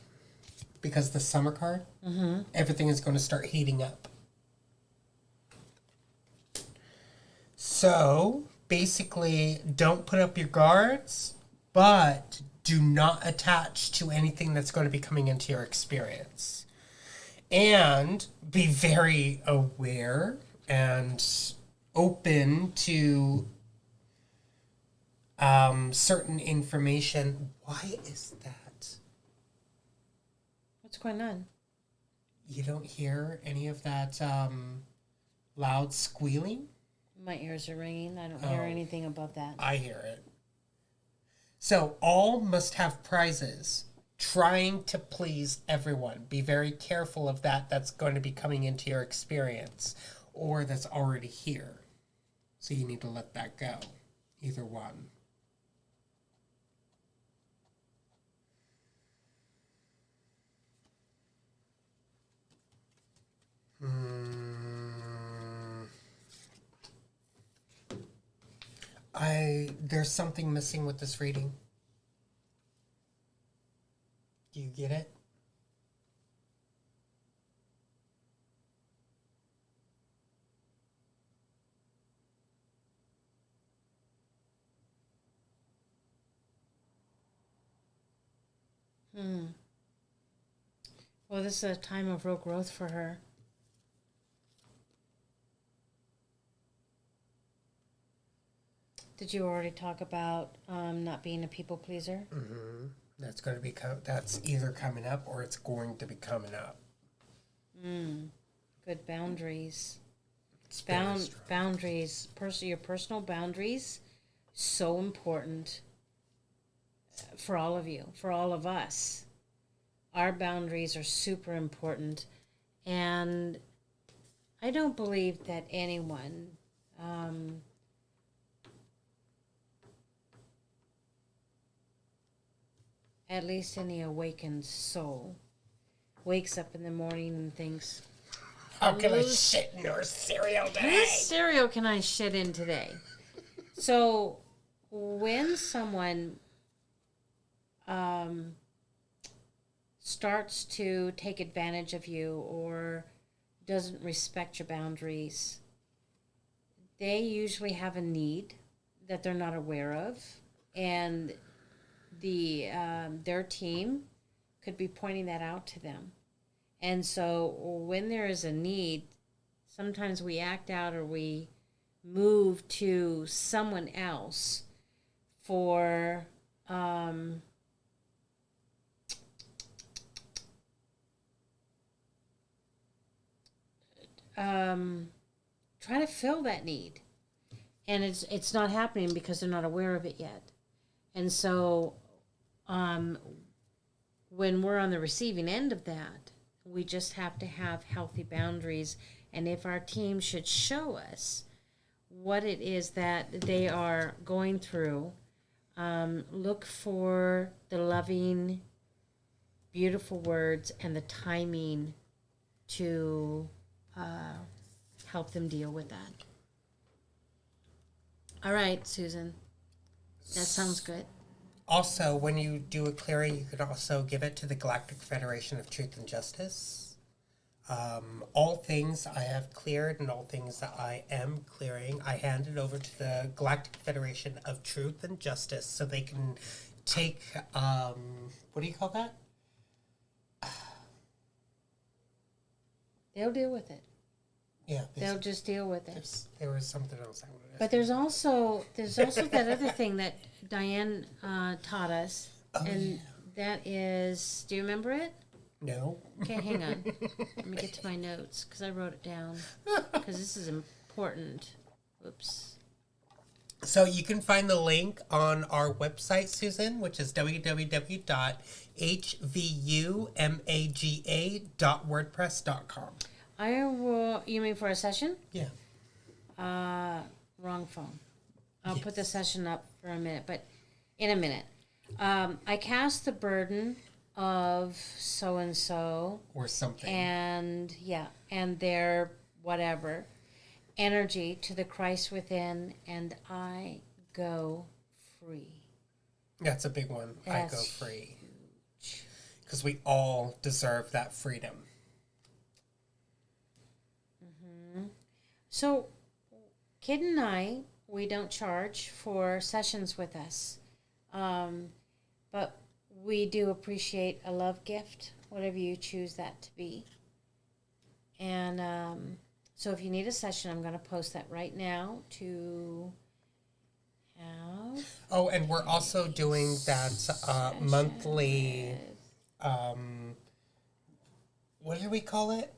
Because the summer card, everything is going to start heating up. So, basically, don't put up your guards, but do not attach to anything that's going to be coming into your experience. And be very aware and open to certain information. Why is that? What's going on? You don't hear any of that loud squealing? My ears are ringing. I don't hear anything about that. I hear it. So all must have prizes. Trying to please everyone. Be very careful of that. That's going to be coming into your experience. Or that's already here. So you need to let that go. Either one. There's something missing with this reading. Get it? Well, this is a time of real growth for her. Did you already talk about not being a people pleaser? Mm-hmm. That's going to be that's either coming up or it's going to be coming up. Good boundaries. It's very strong. Boundaries. Your personal boundaries, so important for all of you, for all of us. Our boundaries are super important, and I don't believe that anyone at least any awakened soul wakes up in the morning and thinks, how can I shit in your cereal today? whose cereal can I shit in today? So when someone starts to take advantage of you or doesn't respect your boundaries, they usually have a need that they're not aware of, and their team could be pointing that out to them. And so when there is a need, sometimes we act out or we move to someone else for try to fill that need, and it's not happening because they're not aware of it yet. And so when we're on the receiving end of that, we just have to have healthy boundaries. And if our team should show us what it is that they are going through, look for the loving, beautiful words and the timing to help them deal with that. All right, Susan. That sounds good. Also, when you do a clearing, you could also give it to the Galactic Federation of Truth and Justice. All things I have cleared and all things that I am clearing, I hand it over to the Galactic Federation of Truth and Justice so they can take, what do you call that? They'll deal with it. Yeah. They'll just deal with it. There was something else I wanted to say. But there's also that other thing that Diane taught us, that is, do you remember it? No. Okay, hang on. Let me get to my notes because I wrote it down because this is important. Oops. So you can find the link on our website, Susan, which is www.hvumaga.wordpress.com. I will. You mean for a session? Yeah. Wrong phone. I'll put the session up for a minute, but in a minute. I cast the burden of so and so Or something. and their whatever energy to the Christ within, and I go free. That's a big one. That's I go free. Because we all deserve that freedom. So, Kidd and I, we don't charge for sessions with us, but we do appreciate a love gift, whatever you choose that to be. And so if you need a session, I'm going to post that right now to have. Oh, and we're also doing that monthly, what do we call it?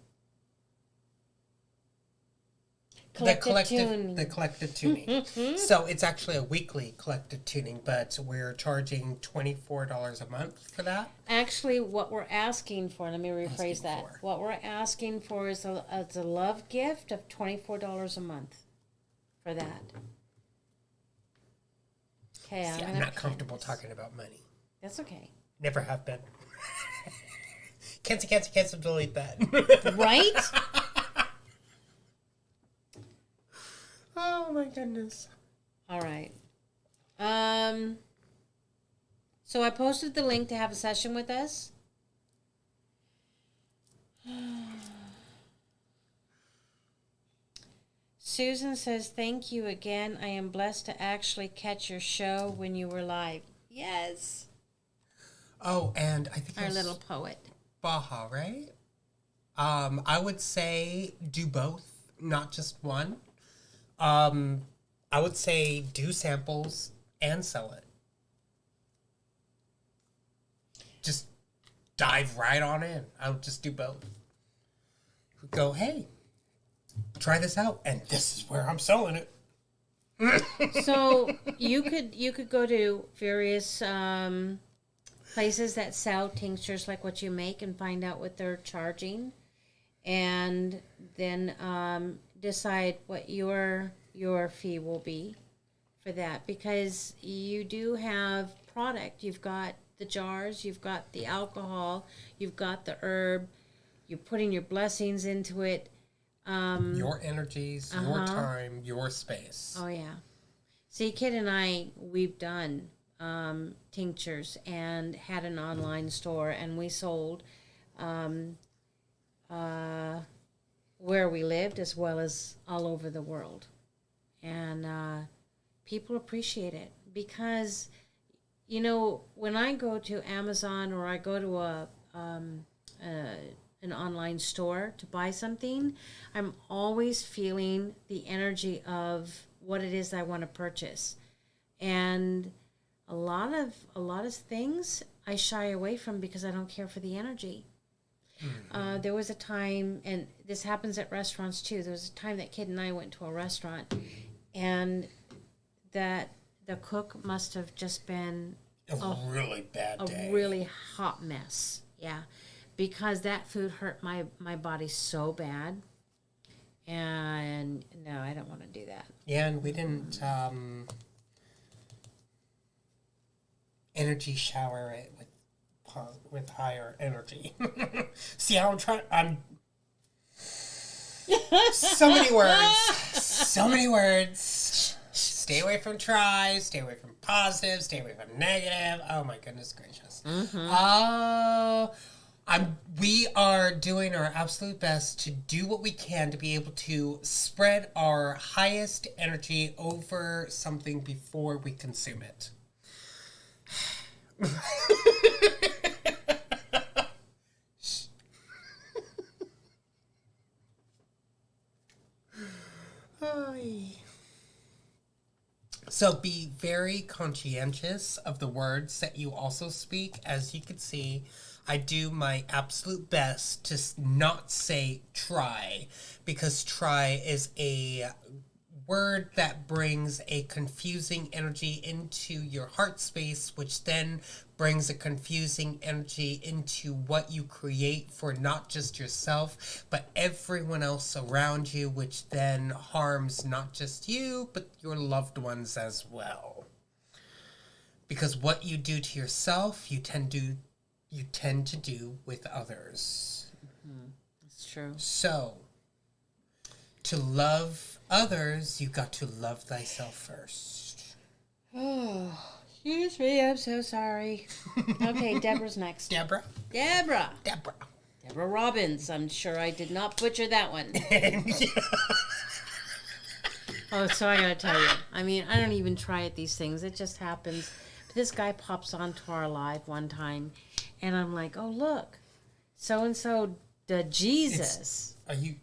The collective tuning. So it's actually a weekly collective tuning, but we're charging $24 a month for that. Actually, what we're asking for, let me rephrase that. What we're asking for is a love gift of $24 a month for that. Okay, See, I'm not comfortable talking about money. That's okay. Never have been. Cancel, delete that. Right? Oh my goodness. All right. So I posted the link to have a session with us. Susan says, thank you again. I am blessed to actually catch your show when you were live. Yes. Oh, and I think Our there's little poet. Baja, right? I would say do both, not just one. I would say do samples and sell it. Just dive right on in. I would just do both. Go, hey, try this out, and this is where I'm selling it. So you could go to various places that sell tinctures like what you make and find out what they're charging, and then decide what your fee will be for that, because you do have product. You've got the jars, you've got the alcohol, you've got the herb, you're putting your blessings into it. Your energies, your time, your space. Oh, yeah. See, Kidd and I, we've done tinctures and had an online store, and we sold where we lived as well as all over the world. And people appreciate it because, you know, when I go to Amazon or I go to an online store to buy something, I'm always feeling the energy of what it is I want to purchase. And a lot of things I shy away from because I don't care for the energy. Mm-hmm. There was a time, and this happens at restaurants too, there was a time that Kidd and I went to a restaurant, and that the cook must have just been a really bad day. A really hot mess. Yeah. Because that food hurt my body so bad. And no, I don't want to do that. Yeah, and we didn't energy shower it with higher energy. See how I'm so many words. Stay away from try, stay away from positive, stay away from negative. Oh my goodness gracious. Mm-hmm. We are doing our absolute best to do what we can to be able to spread our highest energy over something before we consume it. So be very conscientious of the words that you also speak. As you can see, I do my absolute best to not say try, because try is a word that brings a confusing energy into your heart space, which then brings a confusing energy into what you create for not just yourself, but everyone else around you, which then harms not just you, but your loved ones as well. Because what you do to yourself, you tend to do with others. Mm-hmm. That's true. So, to love others, you got to love thyself first. Oh, excuse me, I'm so sorry. Okay, Deborah's next. Deborah Robbins. I'm sure I did not butcher that one. Oh, so I gotta tell you. I mean, I don't even try at these things. It just happens. But this guy pops onto our live one time, and I'm like, oh, look. So-and-so, the Jesus. Are you...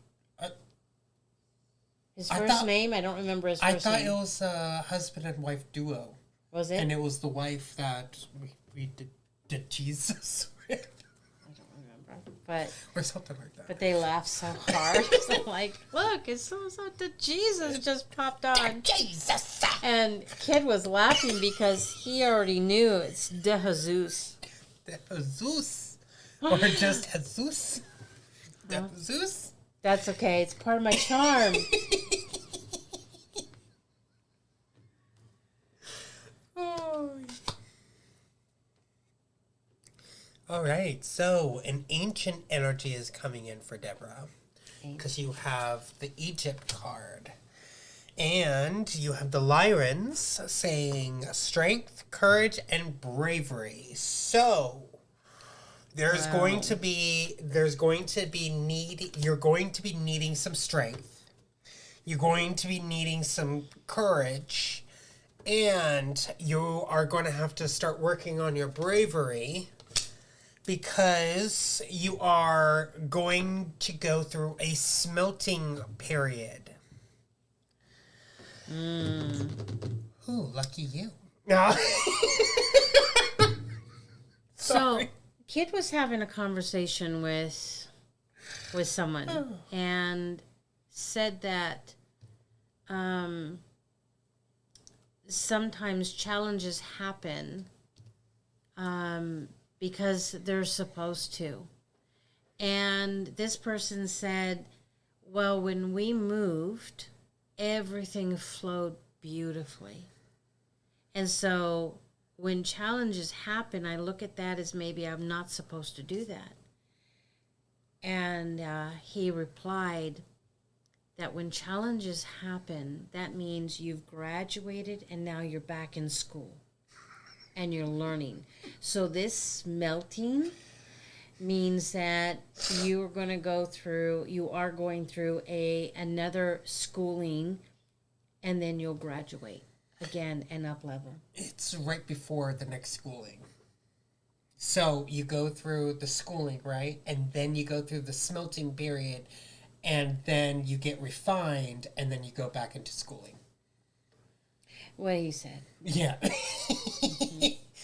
His first name? I don't remember his first name. I thought it was a husband and wife duo. Was it? And it was the wife that we did Jesus with. I don't remember. But, or something like that. But they laughed so hard. So like, look, it's so the Jesus just popped on. Jesus! And Kidd was laughing because he already knew it's De Jesus. De Jesus. Or just Jesus. De Jesus. That's okay. It's part of my charm. All right, so an ancient energy is coming in for Deborah because you have the Egypt card. And you have the Lyrans saying strength, courage, and bravery. So There's going to be you're going to be needing some strength. You're going to be needing some courage, and you are going to have to start working on your bravery because you are going to go through a smelting period. Ooh, lucky you. So, Kidd was having a conversation with someone and said that sometimes challenges happen because they're supposed to. And this person said, well, when we moved, everything flowed beautifully. And so when challenges happen, I look at that as maybe I'm not supposed to do that. And he replied that when challenges happen, that means you've graduated and now you're back in school and you're learning. So this melting means that you are going through another schooling, and then you'll graduate again and up level. It's right before the next schooling. So you go through the schooling, right? And then you go through the smelting period, and then you get refined, and then you go back into schooling. What he said. Yeah.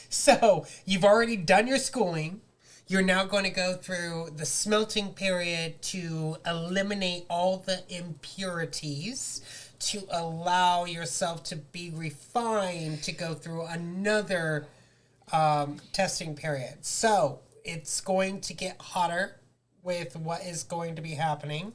So you've already done your schooling. You're now going to go through the smelting period to eliminate all the impurities, to allow yourself to be refined, to go through another testing period. So it's going to get hotter with what is going to be happening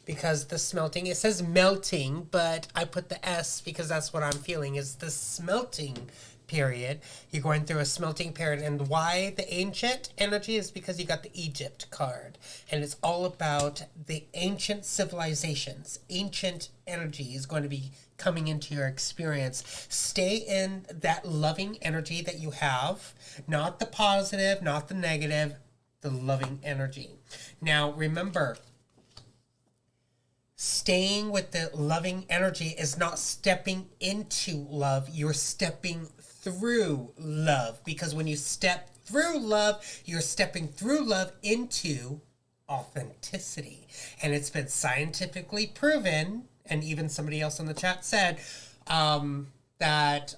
because the smelting, it says melting, but I put the S because that's what I'm feeling is the smelting period. You're going through a smelting period. And why the ancient energy is because you got the Egypt card. And it's all about the ancient civilizations. Ancient energy is going to be coming into your experience. Stay in that loving energy that you have. Not the positive, not the negative, the loving energy. Now, remember, staying with the loving energy is not stepping into love. You're stepping through love. Because when you step through love, you're stepping through love into authenticity. And it's been scientifically proven, and even somebody else in the chat said, that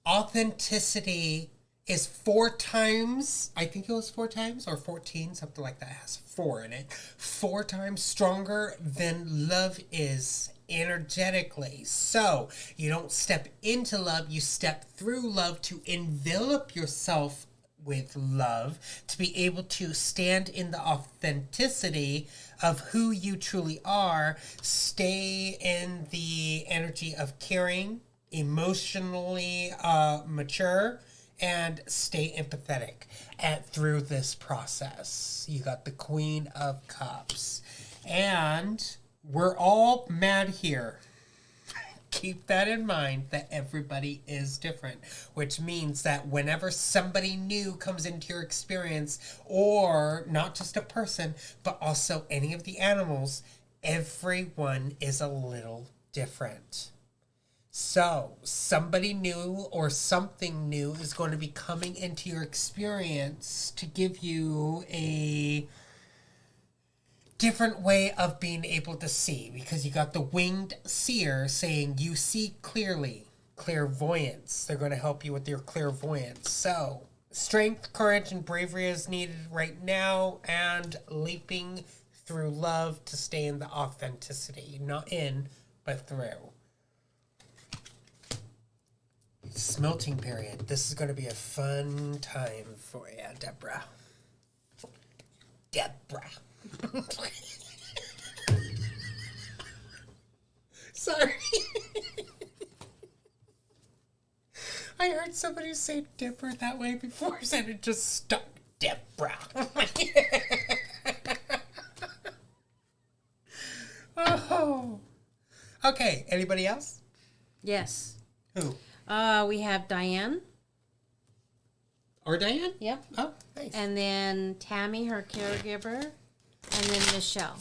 authenticity is 4 times, I think it was 4 times or 14, something like that, it has 4 in it, 4 times stronger than love is energetically. So you don't step into love, you step through love to envelop yourself with love, to be able to stand in the authenticity of who you truly are, stay in the energy of caring, emotionally mature, and stay empathetic through this process. You got the Queen of Cups. And we're all mad here. Keep that in mind, that everybody is different, which means that whenever somebody new comes into your experience, or not just a person, but also any of the animals, everyone is a little different. So, somebody new or something new is going to be coming into your experience to give you a different way of being able to see, because you got the winged seer saying you see clearly. Clairvoyance. They're going to help you with your clairvoyance. So, strength, courage, and bravery is needed right now, and leaping through love to stay in the authenticity. Not in, but through. Smelting period. This is going to be a fun time for you, Deborah. Sorry. I heard somebody say Deborah that way before, and it just stuck. Deborah. Oh. Okay, anybody else? Yes. Who? We have Diane. Or Diane? Yep. Oh, nice. And then Tammy, her caregiver, and then Michelle.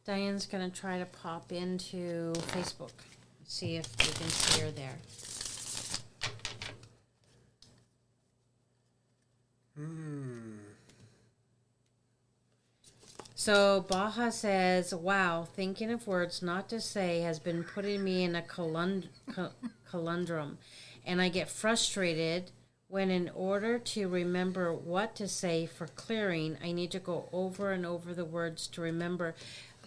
Diane's going to try to pop into Facebook. See if we can see her there. So Baja says, wow, thinking of words not to say has been putting me in a conundrum. And I get frustrated when in order to remember what to say for clearing, I need to go over and over the words to remember.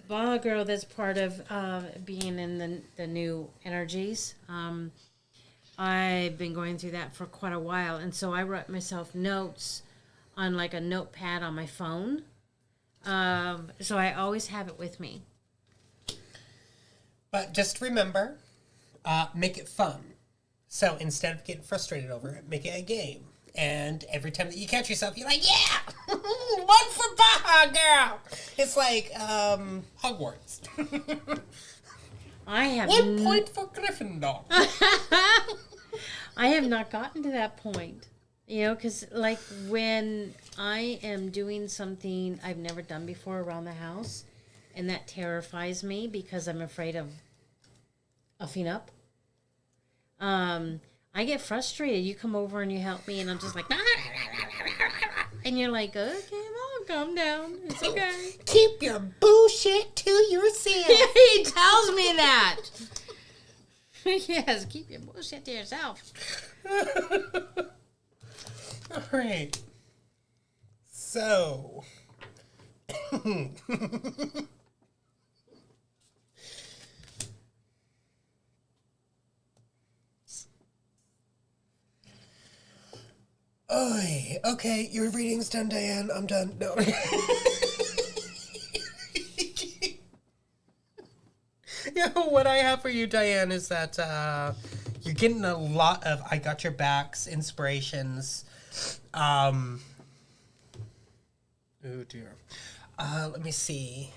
Baja girl, that's part of being in the new energies. I've been going through that for quite a while. And so I wrote myself notes on like a notepad on my phone. So I always have it with me. But just remember, make it fun. So instead of getting frustrated over it, make it a game. And every time that you catch yourself, you're like, yeah! 1 for Baja, girl! It's like Hogwarts. I have 1 point for Gryffindor. I have not gotten to that point. You know, because like when I am doing something I've never done before around the house, and that terrifies me because I'm afraid of effing up, I get frustrated. You come over and you help me, and I'm just like, and you're like, okay, Mom, calm down. It's okay. Keep your bullshit to yourself. He tells me that. Yes, keep your bullshit to yourself. All right. So. Oy, okay, your reading's done, Diane. I'm done. No. What I have for you, Diane, is that you're getting a lot of I got your backs, inspirations. Oh dear. Let me see.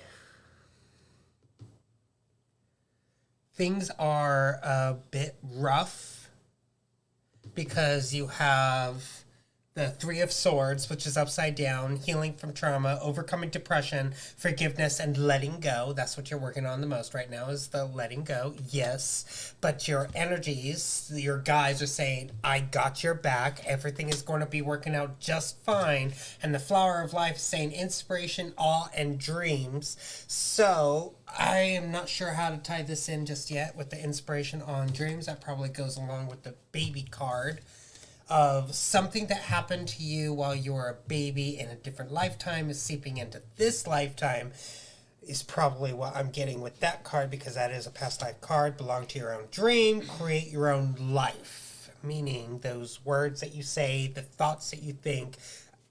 Things are a bit rough because you have the 3 of Swords, which is upside down, healing from trauma, overcoming depression, forgiveness, and letting go. That's what you're working on the most right now is the letting go. Yes. But your energies, your guides are saying, I got your back. Everything is going to be working out just fine. And the Flower of Life is saying inspiration, awe, and dreams. So I am not sure how to tie this in just yet with the inspiration, awe, and dreams. That probably goes along with the baby card. Of something that happened to you while you were a baby in a different lifetime is seeping into this lifetime is probably what I'm getting with that card because that is a past life card. Belong to your own dream, create your own life. Meaning those words that you say, the thoughts that you think,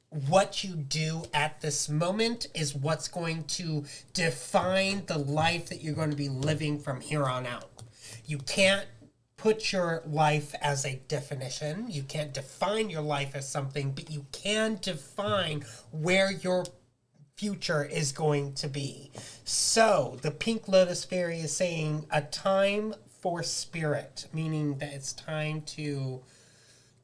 what you do at this moment is what's going to define the life that you're going to be living from here on out. You can't put your life as a definition. You can't define your life as something, but you can define where your future is going to be. So the Pink Lotus Fairy is saying a time for spirit, meaning that it's time to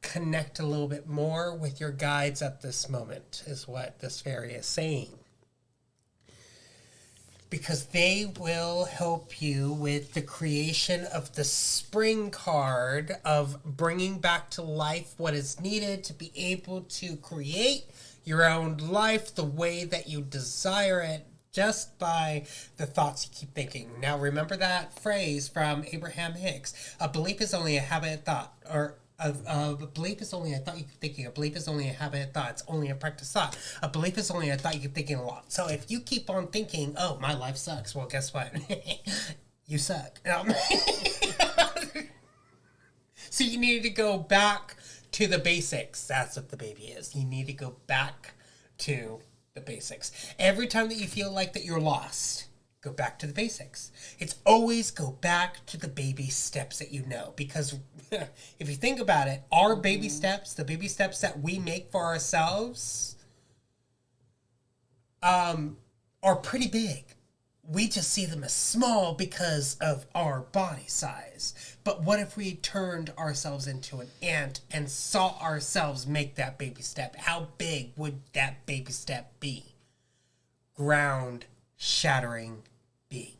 connect a little bit more with your guides at this moment, is what this fairy is saying. Because they will help you with the creation of the spring card of bringing back to life what is needed to be able to create your own life the way that you desire it just by the thoughts you keep thinking. Now remember that phrase from Abraham Hicks, a belief is only a habit thought, or a belief is only a thought you keep thinking. A belief is only a habit thought. It's only a practice thought. A belief is only a thought you keep thinking a lot. So if you keep on thinking, oh, my life sucks, well, guess what? You suck. So you need to go back to the basics. That's what the baby is. You need to go back to the basics. Every time that you feel like that you're lost, go back to the basics. It's always go back to the baby steps that you know. Because if you think about it, our baby steps, the baby steps that we make for ourselves, are pretty big. we just see them as small because of our body size. But what if we turned ourselves into an ant and saw ourselves make that baby step? How big would that baby step be? Ground shattering big.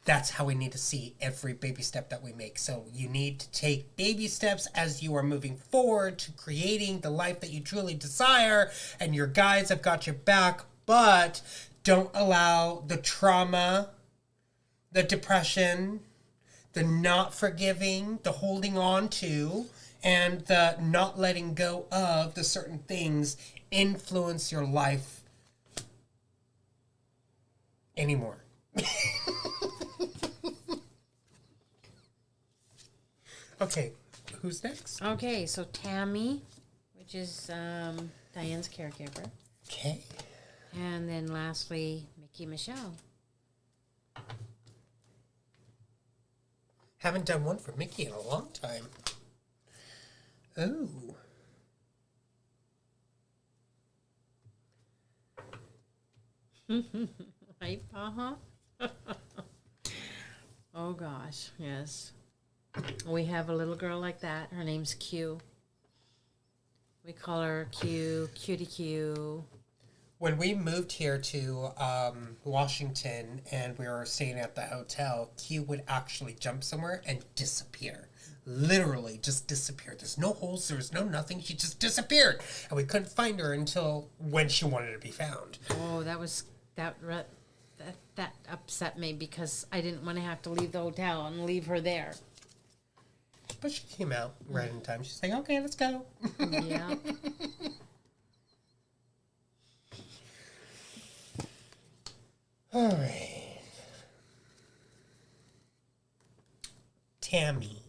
That's how we need to see every baby step that we make. So you need to take baby steps as you are moving forward to creating the life that you truly desire, and your guides have got your back, but don't allow the trauma, the depression, the not forgiving, the holding on to, and the not letting go of the certain things influence your life anymore. Okay, who's next? Okay, so Tammy, which is Diane's caregiver. Okay. And then lastly, Mickey Michelle. Haven't done one for Mickey in a long time. Oh. Right, Baja? Oh gosh, yes. We have a little girl like that. Her name's Q. We call her Q, Cutie Q. When we moved here to Washington and we were staying at the hotel, Q would actually jump somewhere and disappear. Literally just disappear. There's no holes, there's no nothing. She just disappeared. And we couldn't find her until when she wanted to be found. Oh, that upset me because I didn't want to have to leave the hotel and leave her there. But she came out right in time. She's like, okay, let's go. Yeah. All right. Tammy.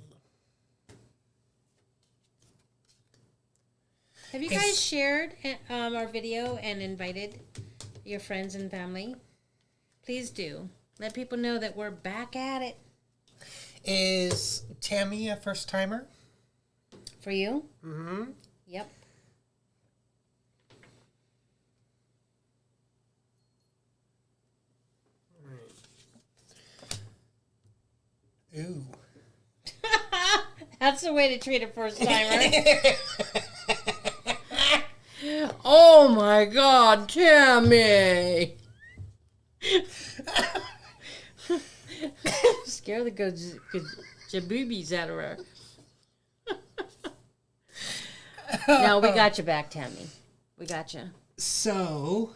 Have you guys shared our video and invited your friends and family? Please do. Let people know that we're back at it. Is Tammy a first timer? For you? Mm-hmm. Yep. Ooh. That's the way to treat a first timer. Oh my God, Tammy! Scare the good jaboobies out of her. No, we got you back, Tammy. We got you. So,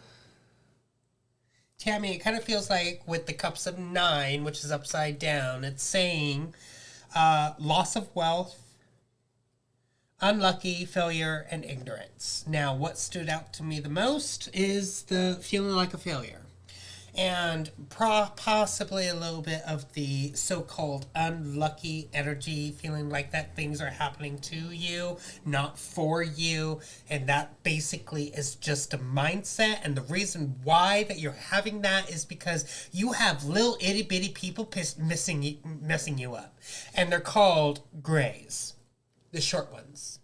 Tammy, it kind of feels like with the cups of 9, which is upside down, it's saying loss of wealth, unlucky, failure, and ignorance. Now, what stood out to me the most is the feeling like a failure. And possibly a little bit of the so-called unlucky energy, feeling like that things are happening to you, not for you. And that basically is just a mindset. And the reason why that you're having that is because you have little itty-bitty people messing you up. And they're called grays, the short ones.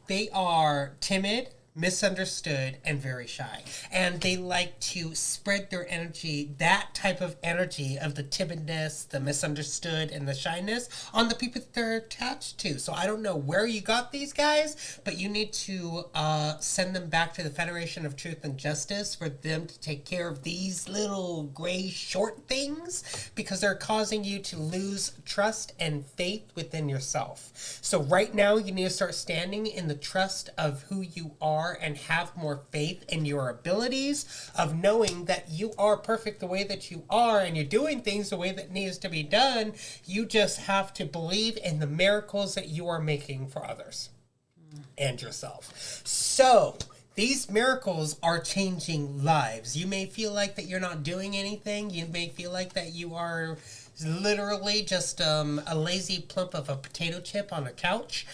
They are timid, misunderstood, and very shy. And they like to spread their energy, that type of energy of the timidness, the misunderstood, and the shyness on the people that they're attached to. So I don't know where you got these guys, but you need to send them back to the Federation of Truth and Justice for them to take care of these little gray short things, because they're causing you to lose trust and faith within yourself. So right now you need to start standing in the trust of who you are and have more faith in your abilities, of knowing that you are perfect the way that you are and you're doing things the way that needs to be done. You just have to believe in the miracles that you are making for others and yourself. So these miracles are changing lives. You may feel like that you're not doing anything. You may feel like that you are literally just a lazy plump of a potato chip on a couch,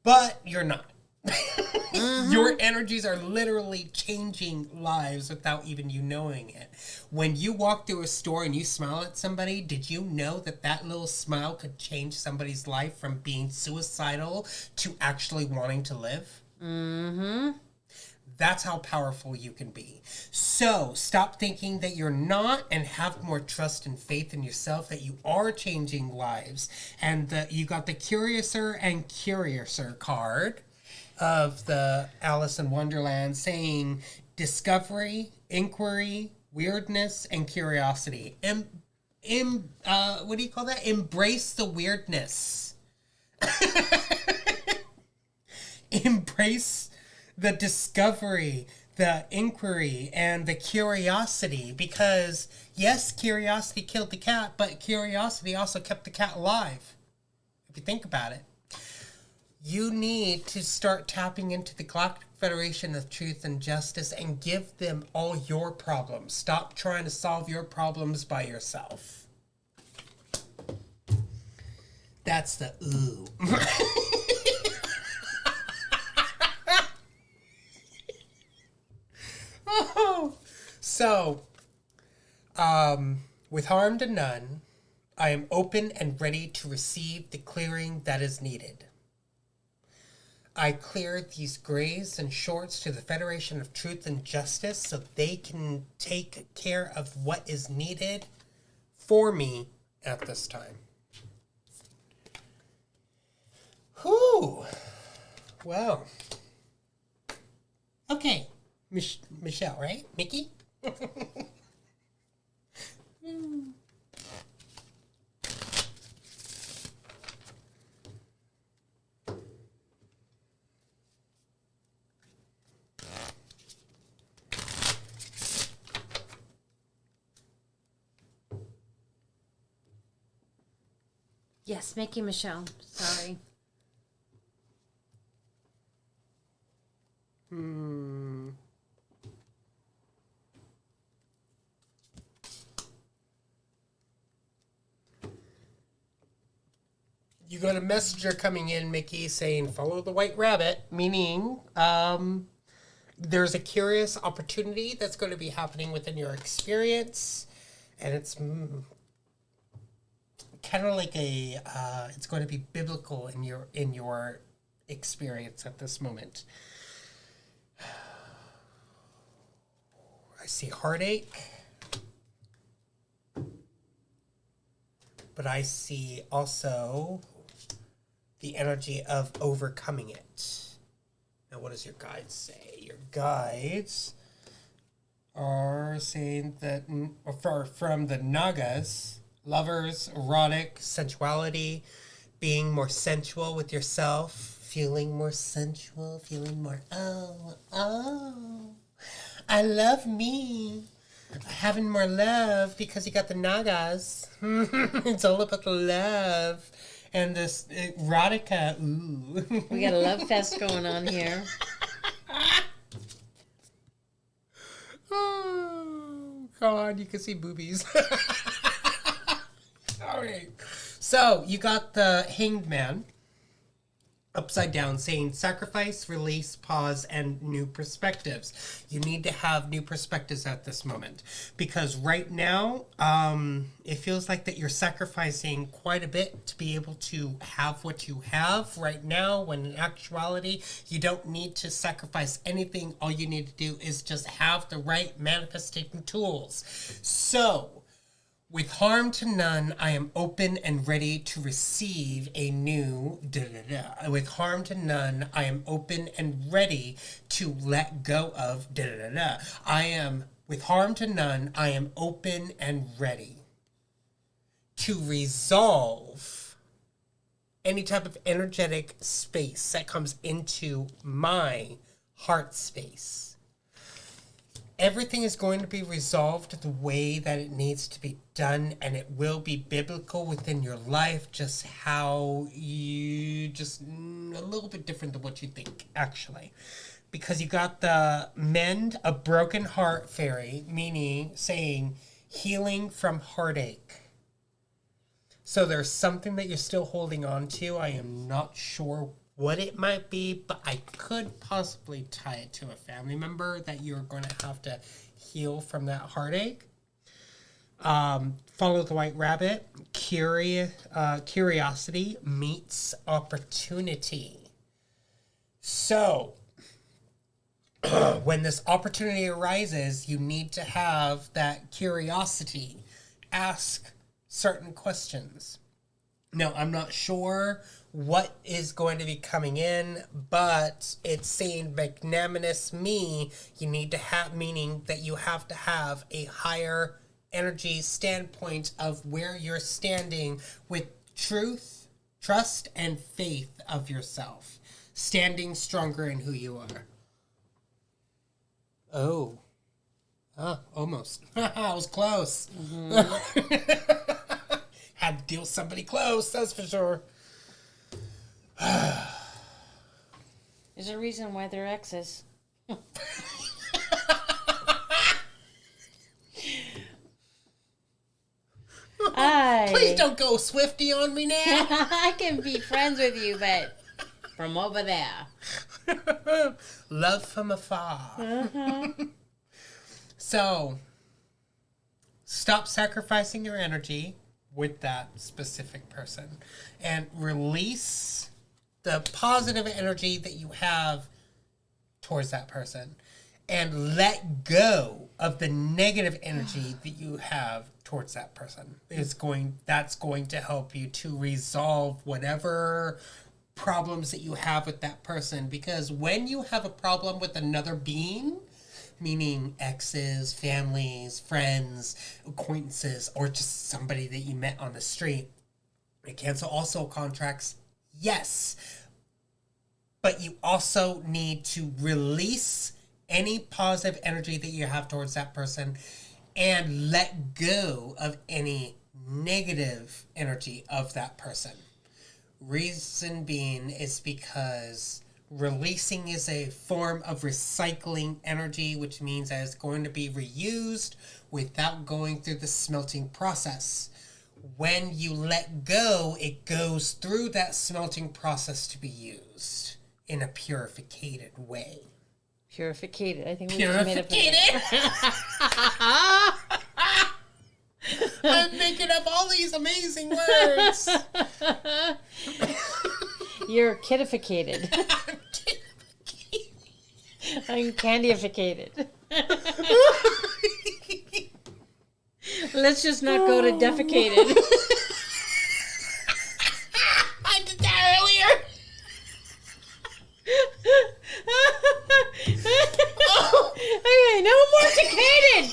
but you're not. Mm-hmm. Your energies are literally changing lives without even you knowing it. When you walk through a store and you smile at somebody, did you know that that little smile could change somebody's life from being suicidal to actually wanting to live? Mm-hmm. That's how powerful you can be. So stop thinking that you're not, and have more trust and faith in yourself that you are changing lives. And that you got the Curiouser and Curiouser card of the Alice in Wonderland saying discovery, inquiry, weirdness, and curiosity. What do you call that? Embrace the weirdness. Embrace the discovery, the inquiry, and the curiosity. Because, yes, curiosity killed the cat, but curiosity also kept the cat alive. If you think about it. You need to start tapping into the Galactic Federation of Truth and Justice and give them all your problems. Stop trying to solve your problems by yourself. That's the ooh. So, with harm to none, I am open and ready to receive the clearing that is needed. I clear these grays and shorts to the Federation of Truth and Justice so they can take care of what is needed for me at this time. Whew. Well. Okay. Michelle, right? Mickey? Yes, Mickey Michelle. Sorry. You got a messenger coming in, Mickey, saying follow the white rabbit, meaning there's a curious opportunity that's going to be happening within your experience, and it's kind of like it's going to be biblical in your experience at this moment. I see heartache, but I see also the energy of overcoming it. Now, what does your guides say? Your guides are saying that from the Nagas, lovers, erotic, sensuality, being more sensual with yourself, feeling more sensual, feeling more, oh, I love me. Having more love because you got the Nagas. It's all about the love. And this erotica, ooh. We got a love fest going on here. Oh, God, you can see boobies. All right. So, you got the Hanged Man upside down saying sacrifice, release, pause, and new perspectives. You need to have new perspectives at this moment because right now it feels like that you're sacrificing quite a bit to be able to have what you have right now, when in actuality you don't need to sacrifice anything. All you need to do is just have the right manifesting tools. So with harm to none, I am open and ready to receive a new da-da-da. With harm to none, I am open and ready to let go of da-da-da-da. With harm to none, I am open and ready to resolve any type of energetic space that comes into my heart space. Everything is going to be resolved the way that it needs to be done, and it will be biblical within your life, just how you just a little bit different than what you think, actually. Because you got the mend a broken heart fairy, meaning saying healing from heartache. So there's something that you're still holding on to. I am not sure what it might be, but I could possibly tie it to a family member that you're going to have to heal from that heartache. Follow the white rabbit. Curiosity meets opportunity. So, when this opportunity arises, you need to have that curiosity. Ask certain questions. Now, I'm not sure what is going to be coming in, but it's saying magnanimous me. You need to have, meaning that you have to have a higher energy standpoint of where you're standing with truth, trust, and faith of yourself. Standing stronger in who you are. Oh. Ah, almost. I was close. Mm-hmm. Had to deal with somebody close, that's for sure. There's a reason why they're exes. Please don't go Swifty on me now. I can be friends with you, but from over there. Love from afar. Uh-huh. So, stop sacrificing your energy with that specific person and release the positive energy that you have towards that person and let go of the negative energy that you have towards that person. That's going to help you to resolve whatever problems that you have with that person, because when you have a problem with another being, meaning exes, families, friends, acquaintances, or just somebody that you met on the street, cancel also contracts, yes. But you also need to release any positive energy that you have towards that person and let go of any negative energy of that person. Reason being is because releasing is a form of recycling energy, which means that it's going to be reused without going through the smelting process. When you let go, it goes through that smelting process to be used in a purificated way. Purificated. I think we Purificated? I'm making up all these amazing words. You're kidificated. I'm candyificated. Let's just not go to defecated. I did that earlier. Okay, no more cicated.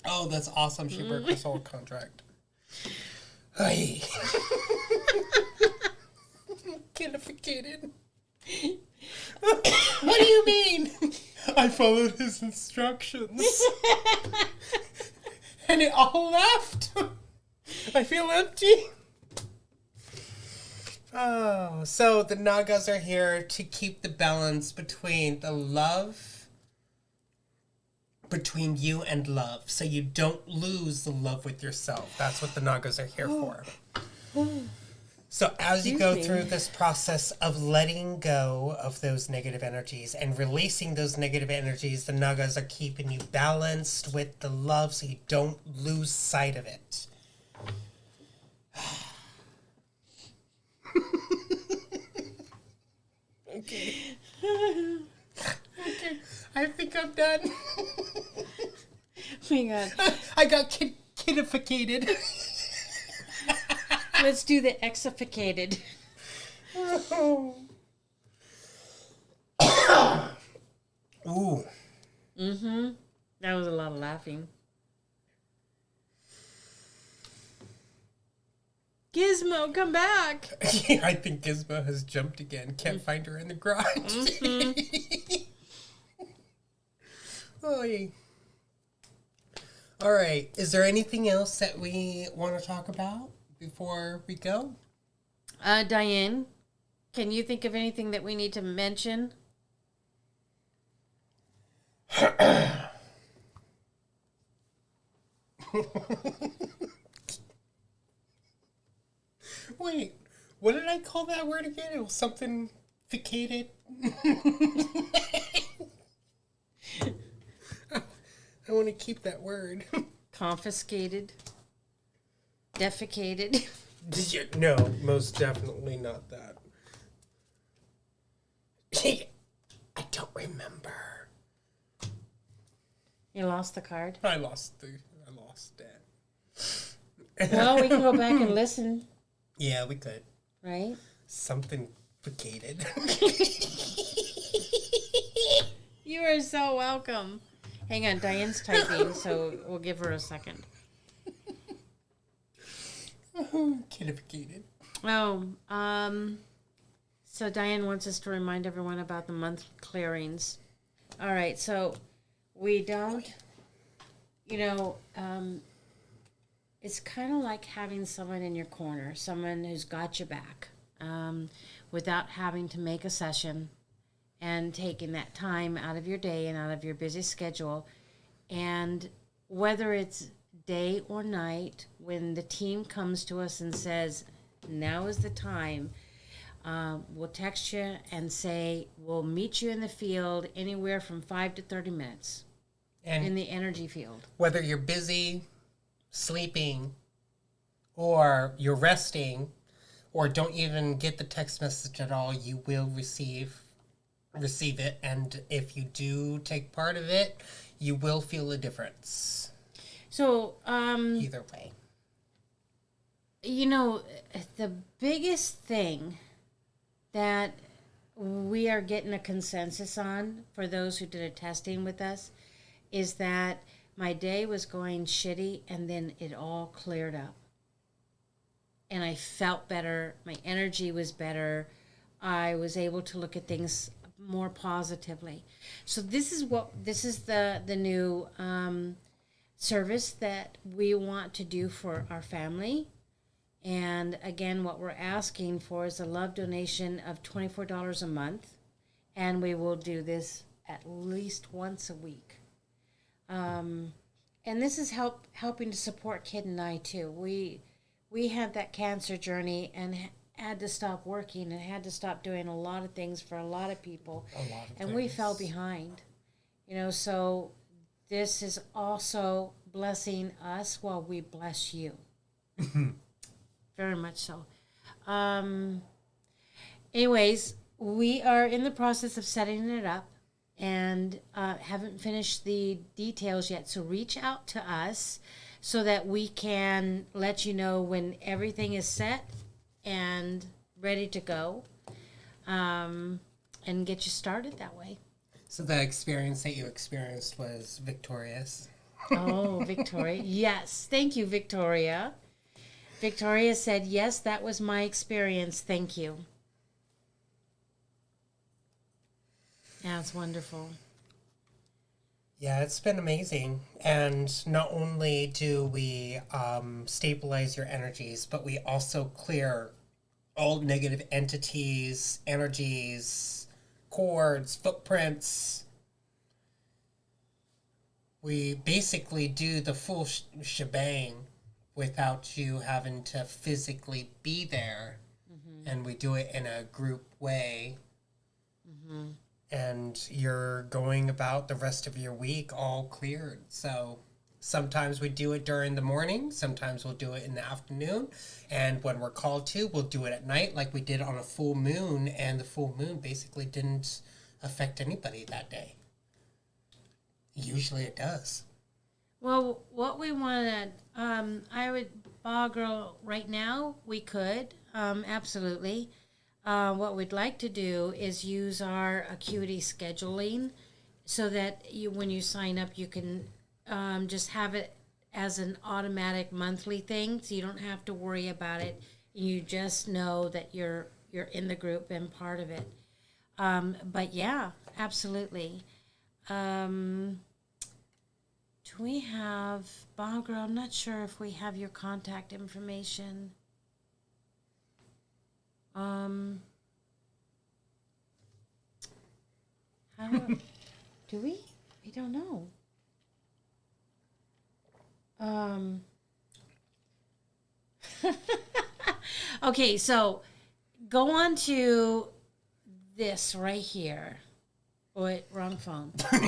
Oh, that's awesome. She broke her soul contract. Hey. Kidificated. What do you mean? I followed his instructions. And it all left. I feel empty. Oh, so the Nagas are here to keep the balance between the love, between you and love, so you don't lose the love with yourself. That's what the Nagas are here for. So as you go through this process of letting go of those negative energies and releasing those negative energies, the Nagas are keeping you balanced with the love so you don't lose sight of it. Okay. Okay. I think I'm done. Oh my God. I got kidificated. Let's do the exificated. Ooh. Mm-hmm. That was a lot of laughing. Gizmo, come back. I think Gizmo has jumped again. Can't find her in the garage. Mm-hmm. Oy. All right. Is there anything else that we want to talk about before we go? Diane, can you think of anything that we need to mention? Wait, what did I call that word again? It was something ficated. I want to keep that word. Confiscated. Defecated. No, most definitely not that. I don't remember. You lost the card? I lost it. Well, we can go back and listen. Yeah, we could. Right? Something vacated. You are so welcome. Hang on, Diane's typing, so we'll give her a second. Kiddificated. Oh, so Diane wants us to remind everyone about the month clearings. All right, so we don't, it's kind of like having someone in your corner, someone who's got your back, without having to make a session and taking that time out of your day and out of your busy schedule. And whether it's day or night, when the team comes to us and says, now is the time, we'll text you and say, we'll meet you in the field anywhere from 5 to 30 minutes in the energy field. Whether you're busy, sleeping, or you're resting, or don't even get the text message at all, you will receive it. And if you do take part of it, you will feel a difference. So, either way. The biggest thing that we are getting a consensus on for those who did a testing with us is that my day was going shitty and then it all cleared up. And I felt better. My energy was better. I was able to look at things more positively. So this is the new service that we want to do for our family. And again, what we're asking for is a love donation of $24 a month, and we will do this at least once a week. And this is helping to support Kidd and I too. We had that cancer journey and had to stop working and had to stop doing a lot of things for a lot of people. We fell behind. So this is also blessing us while we bless you. Very much so. Anyways, we are in the process of setting it up and haven't finished the details yet. So reach out to us so that we can let you know when everything is set and ready to go, and get you started that way. So the experience that you experienced was victorious. Oh, Victoria. Yes. Thank you, Victoria. Victoria said, yes, that was my experience. Thank you. Yeah, it's wonderful. Yeah, it's been amazing. And not only do we stabilize your energies, but we also clear all negative entities, energies, cords, footprints. We basically do the full shebang without you having to physically be there. Mm-hmm. And we do it in a group way. Mm-hmm. And you're going about the rest of your week all cleared. So sometimes we do it during the morning. Sometimes we'll do it in the afternoon. And when we're called to, we'll do it at night like we did on a full moon. And the full moon basically didn't affect anybody that day. Usually it does. Well, what we wanted, Baja Girl, right now, we could, absolutely. What we'd like to do is use our acuity scheduling so that when you sign up, you can just have it as an automatic monthly thing, so you don't have to worry about it. You just know that you're in the group and part of it. But yeah, absolutely. Do we have, Baja Girl, I'm not sure if we have your contact information. Do we? We don't know. Okay, so go on to this right here. Oh, wait, wrong phone. I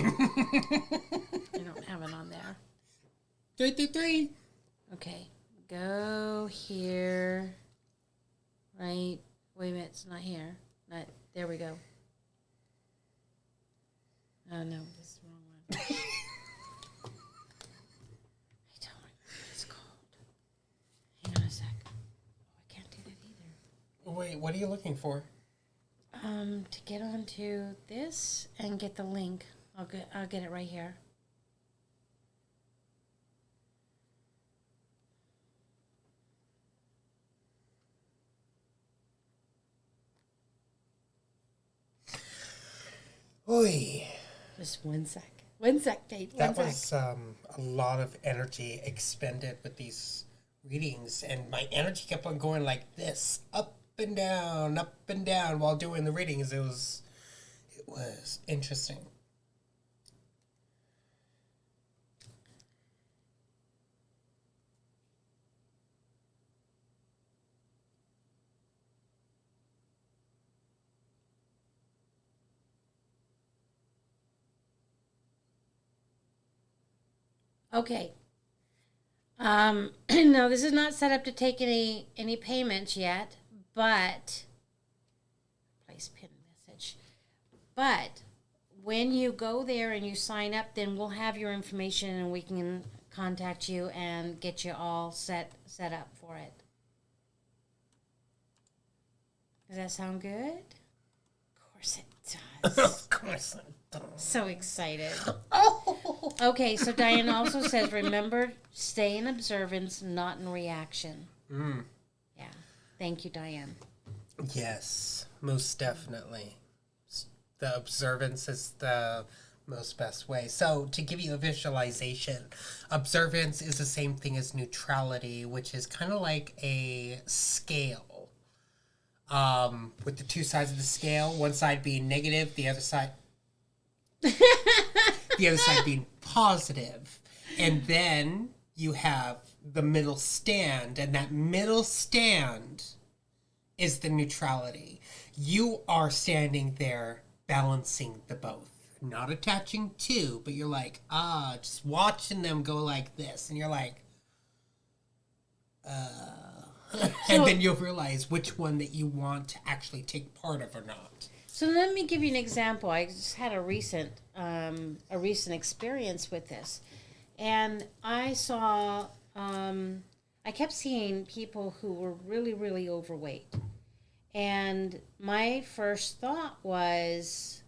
don't have it on there. 333. Okay, go here. right? Wait a minute, it's not here. There we go. Oh no, this is the wrong one. I don't remember what it's called. Hang on a sec. Oh, I can't do that either. Wait, what are you looking for? To get onto this and get the link. I'll get it right here. Oy. Just 1 sec. 1 sec, Kate. That was a lot of energy expended with these readings, and my energy kept on going like this, up and down while doing the readings. It was interesting. Okay. No, this is not set up to take any payments yet, but place pin message. But when you go there and you sign up, then we'll have your information and we can contact you and get you all set up for it. Does that sound good? Of course it does. Of course it does. So excited. Oh. Okay, so Diane also says, remember, stay in observance, not in reaction. Yeah. Thank you, Diane. Yes, most definitely. The observance is the most best way. So to give you a visualization, observance is the same thing as neutrality, which is kind of like a scale. With the two sides of the scale, one side being negative, the other side being positive. And then you have the middle stand, and that middle stand is the neutrality. You are standing there balancing the both, not attaching to, but you're like, just watching them go like this, and you're like, and then you'll realize which one that you want to actually take part of or not. So let me give you an example. I just had a recent experience with this, and I saw, I kept seeing people who were really, really overweight, and my first thought was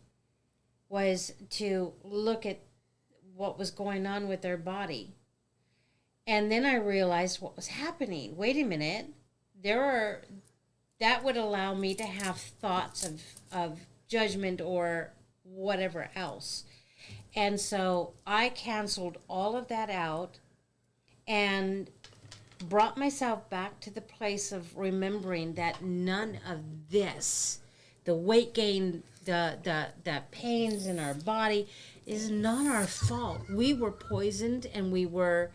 to look at what was going on with their body, and then I realized what was happening. Wait a minute, that would allow me to have thoughts of judgment or whatever else. And so I canceled all of that out and brought myself back to the place of remembering that none of this, the weight gain, the pains in our body, is not our fault. We were poisoned and we were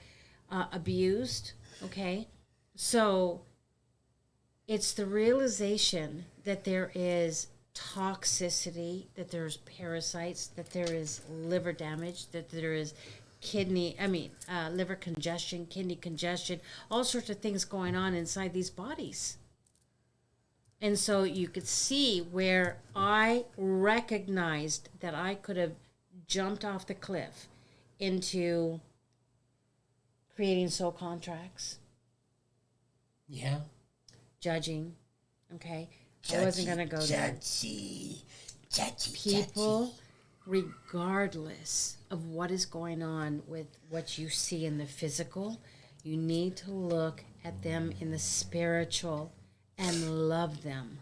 abused, okay? So it's the realization that there is toxicity, that there's parasites, that there is liver damage, that there is liver congestion, kidney congestion, all sorts of things going on inside these bodies. And so you could see where I recognized that I could have jumped off the cliff into creating soul contracts. Yeah. Judging. Okay. I wasn't going to go there. People, regardless of what is going on with what you see in the physical, you need to look at them in the spiritual and love them.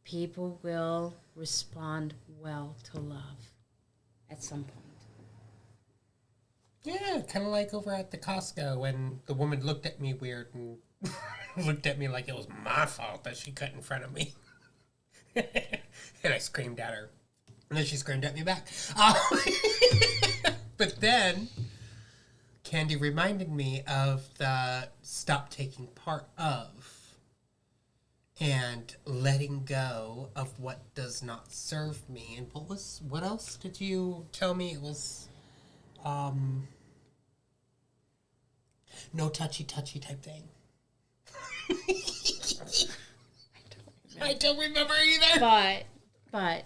People will respond well to love at some point. Yeah, kind of like over at the Costco when the woman looked at me weird and looked at me like it was my fault that she cut in front of me. And I screamed at her. And then she screamed at me back. But then Candy reminded me of the stop taking part of and letting go of what does not serve me. And what else did you tell me? It was no touchy type thing. I don't remember either. But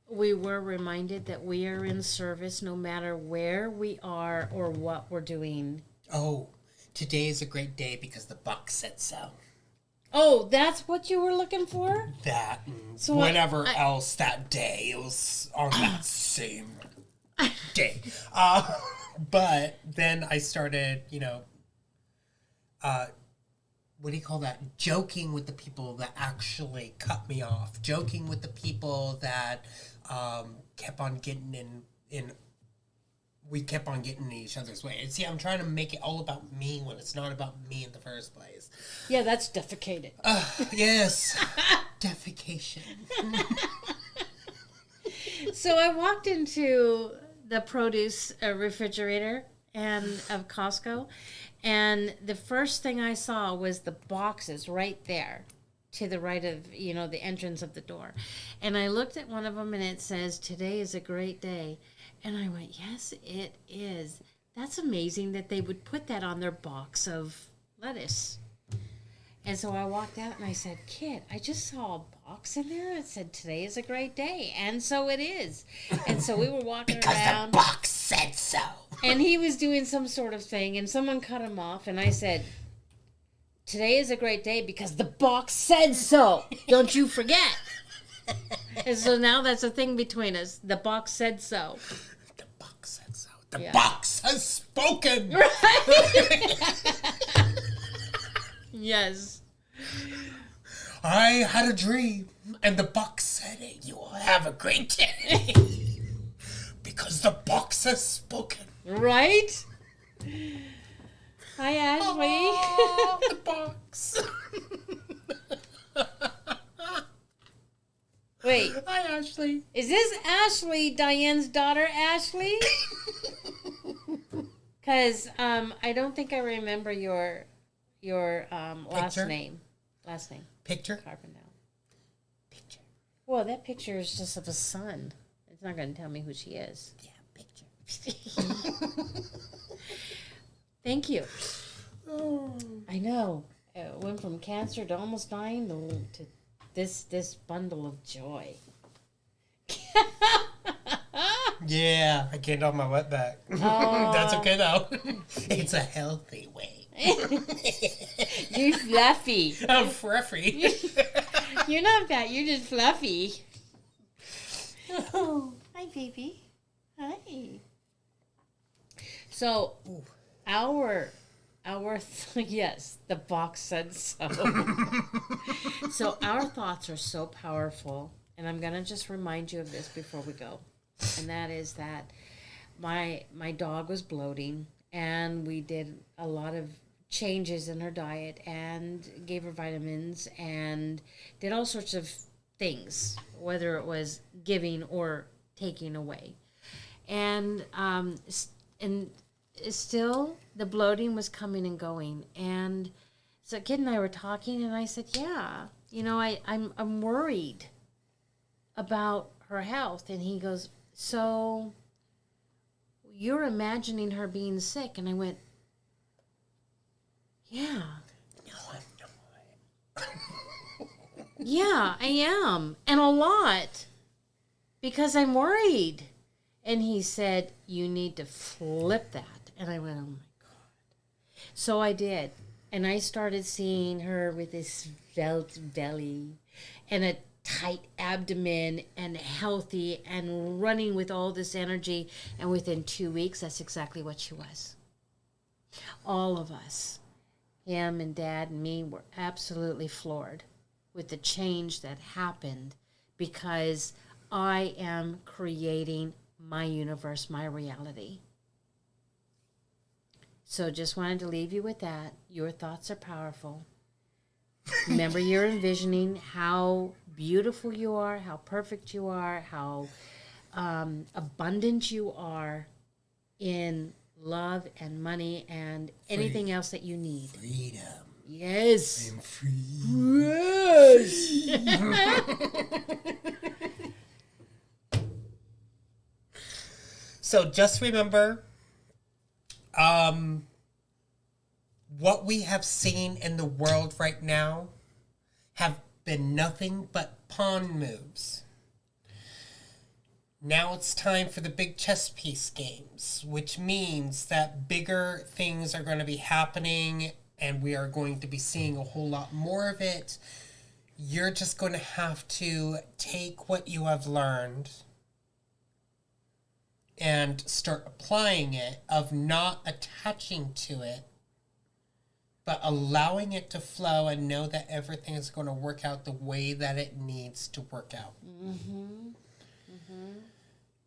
we were reminded that we are in service no matter where we are or what we're doing. Oh, today is a great day because the buck said so. Oh, that's what you were looking for? That and whatever else that day. It was on that same day. But then I started, what do you call that? Joking with the people that actually cut me off. Joking with the people that kept on getting we kept on getting in each other's way. And see, I'm trying to make it all about me when it's not about me in the first place. Yeah, that's defecated. Yes. Defecation. So I walked into the produce refrigerator of Costco, and the first thing I saw was the boxes right there to the right of, the entrance of the door. And I looked at one of them and it says, "Today is a great day." And I went, yes, it is. That's amazing that they would put that on their box of lettuce. And so I walked out and I said, "Kid, I just saw a box in there. It said, 'Today is a great day.'" And so it is. And so we were walking because around. Because the box said so. And he was doing some sort of thing, and someone cut him off. And I said, "Today is a great day because the box said so. Don't you forget." And so now that's a thing between us. The box said so. The box said so. The box has spoken. Right? Yes. I had a dream, and the box said it. You will have a great day. Because the box has spoken. Right? Hi, Ashley. Oh, the box. Wait. Hi, Ashley. Is this Ashley, Diane's daughter, Ashley? Because I don't think I remember your last name. Last name. Picture? Carbondale. Picture. Well, that picture is just of a sun. It's not going to tell me who she is. Yeah, picture. Thank you. Oh. I know. It went from cancer to almost dying to this bundle of joy. Yeah, I gained all my wet back. That's okay though. It's a healthy way. You're fluffy. I'm fluffy. You're not fat. You're just fluffy. Oh, hi, baby. Hi. So, yes, the box said so. So our thoughts are so powerful, and I'm gonna just remind you of this before we go, and that is that my dog was bloating, and we did a lot of changes in her diet and gave her vitamins and did all sorts of things, whether it was giving or taking away, and still the bloating was coming and going. And so Kidd and I were talking, and I said, "Yeah, I'm worried about her health." And he goes, "So you're imagining her being sick?" And I went, "Yeah." No, I'm not. "Yeah, I am. And a lot. Because I'm worried." And he said, "You need to flip that." And I went, "Oh my God." So I did. And I started seeing her with this svelte belly and a tight abdomen and healthy and running with all this energy. And within 2 weeks, that's exactly what she was. All of us, him and Dad and me, were absolutely floored with the change that happened because I am creating my universe, my reality. So just wanted to leave you with that. Your thoughts are powerful. Remember, you're envisioning how beautiful you are, how perfect you are, how abundant you are in love and money and anything else that you need. Freedom. Yes. I'm free. Yes. So just remember, what we have seen in the world right now been nothing but pawn moves. Now it's time for the big chess piece games, which means that bigger things are going to be happening and we are going to be seeing a whole lot more of it. You're just going to have to take what you have learned and start applying it, of not attaching to it, but allowing it to flow and know that everything is going to work out the way that it needs to work out.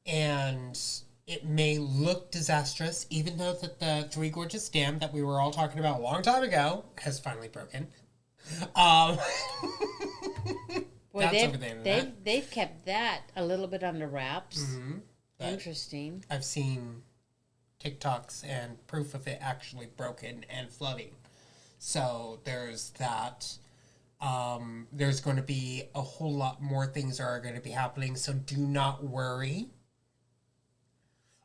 And it may look disastrous, even though that the Three Gorges Dam that we were all talking about a long time ago has finally broken. Boy, That's over the internet. they've kept that a little bit under wraps. But Interesting. I've seen TikToks and proof of it actually broken and flooding. So there's that. There's going to be a whole lot more things that are going to be happening, so do not worry.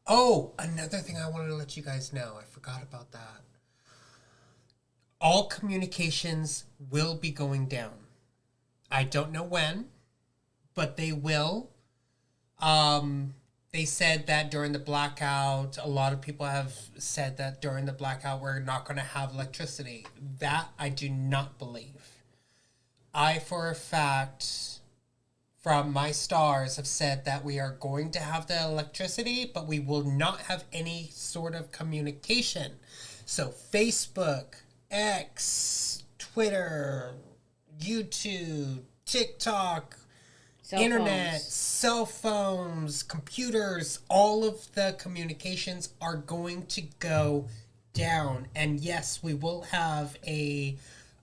Oh, another thing I wanted to let you guys know. I forgot about that. All communications will be going down. I don't know when, but they will. They said that during the blackout, a lot of people have said that during the blackout, we're not going to have electricity. That I do not believe. I, for a fact, from my stars, have said that we are going to have the electricity, but we will not have any sort of communication. So Facebook, X, Twitter, YouTube, TikTok, internet, cell phones, computers, all of the communications are going to go down. And yes, we will have a,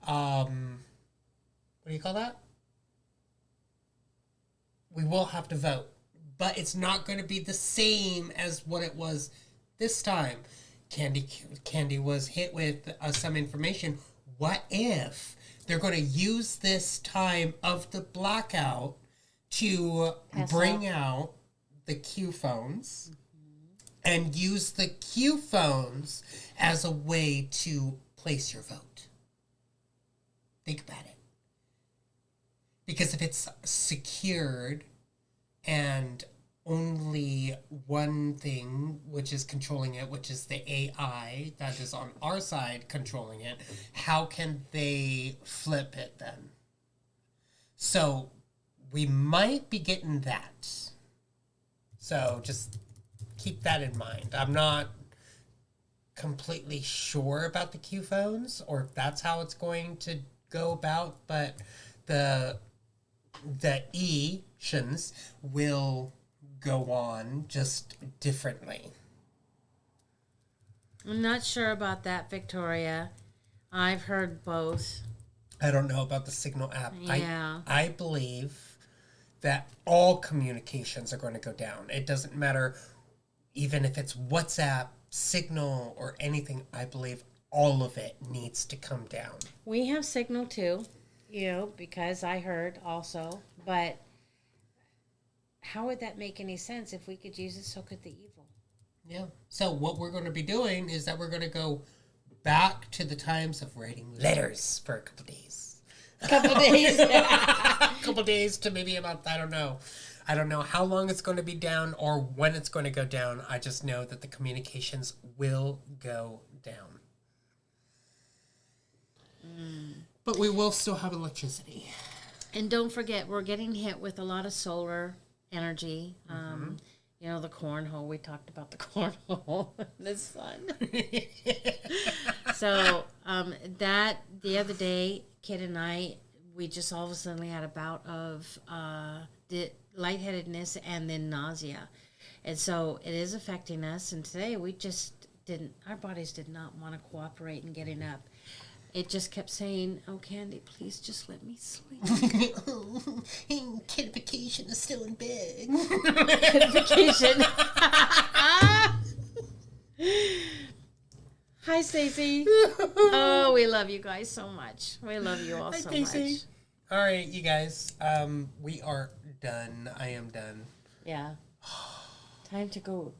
what do you call that? We will have to vote, but it's not going to be the same as what it was this time. Candy was hit with some information. What if they're going to use this time of the blackout to bring out the Q phones and use the Q phones as a way to place your vote? Think about it. Because if it's secured and only one thing which is controlling it, which is the AI that is on our side controlling it, how can they flip it then? So we might be getting that. So just keep that in mind. I'm not completely sure about the Q phones or if that's how it's going to go about, but the E-tions will go on just differently. I'm not sure about that, Victoria. I've heard both. I don't know about the Signal app. Yeah. I believe that all communications are going to go down. It doesn't matter even if it's WhatsApp, Signal, or anything. I believe all of it needs to come down. We have Signal too, because I heard also, but how would that make any sense? If we could use it, so could the evil. Yeah. So what we're going to be doing is that we're going to go back to the times of writing letters for a couple days. A Couple days to maybe a month. I don't know. I don't know how long it's going to be down or when it's going to go down. I just know that the communications will go down. But we will still have electricity. And don't forget, we're getting hit with a lot of solar energy. The cornhole. We talked about the cornhole in the sun. So that the other day, Kidd and I, we just all of a sudden had a bout of lightheadedness and then nausea. And so it is affecting us. And today we just our bodies did not want to cooperate in getting up. It just kept saying, "Oh, Candy, please just let me sleep." Kiddification is still in bed. Kiddification. Hi, Stacey. Oh, we love you guys so much. We love you all so much. All right, you guys. We are done. I am done. Yeah. Time to go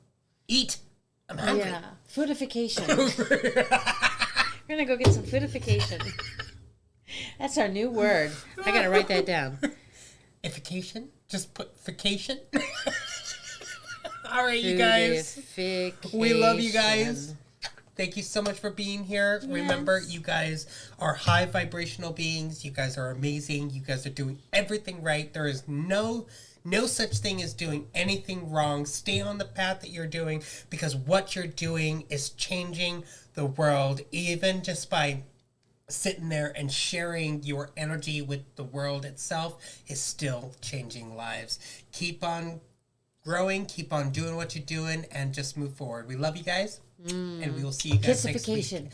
eat. I'm hungry. Yeah. Foodification. We're going to go get some foodification. That's our new word. I gotta write that down. Ification? Just put fication? All right, you guys. We love you guys. Thank you so much for being here. Yes. Remember, you guys are high vibrational beings. You guys are amazing. You guys are doing everything right. There is no such thing as doing anything wrong. Stay on the path that you're doing, because what you're doing is changing the world, even just by sitting there and sharing your energy with the world itself is still changing lives. Keep on growing, keep on doing what you're doing, and just move forward. We love you guys, and we will see you guys next week. Kissification.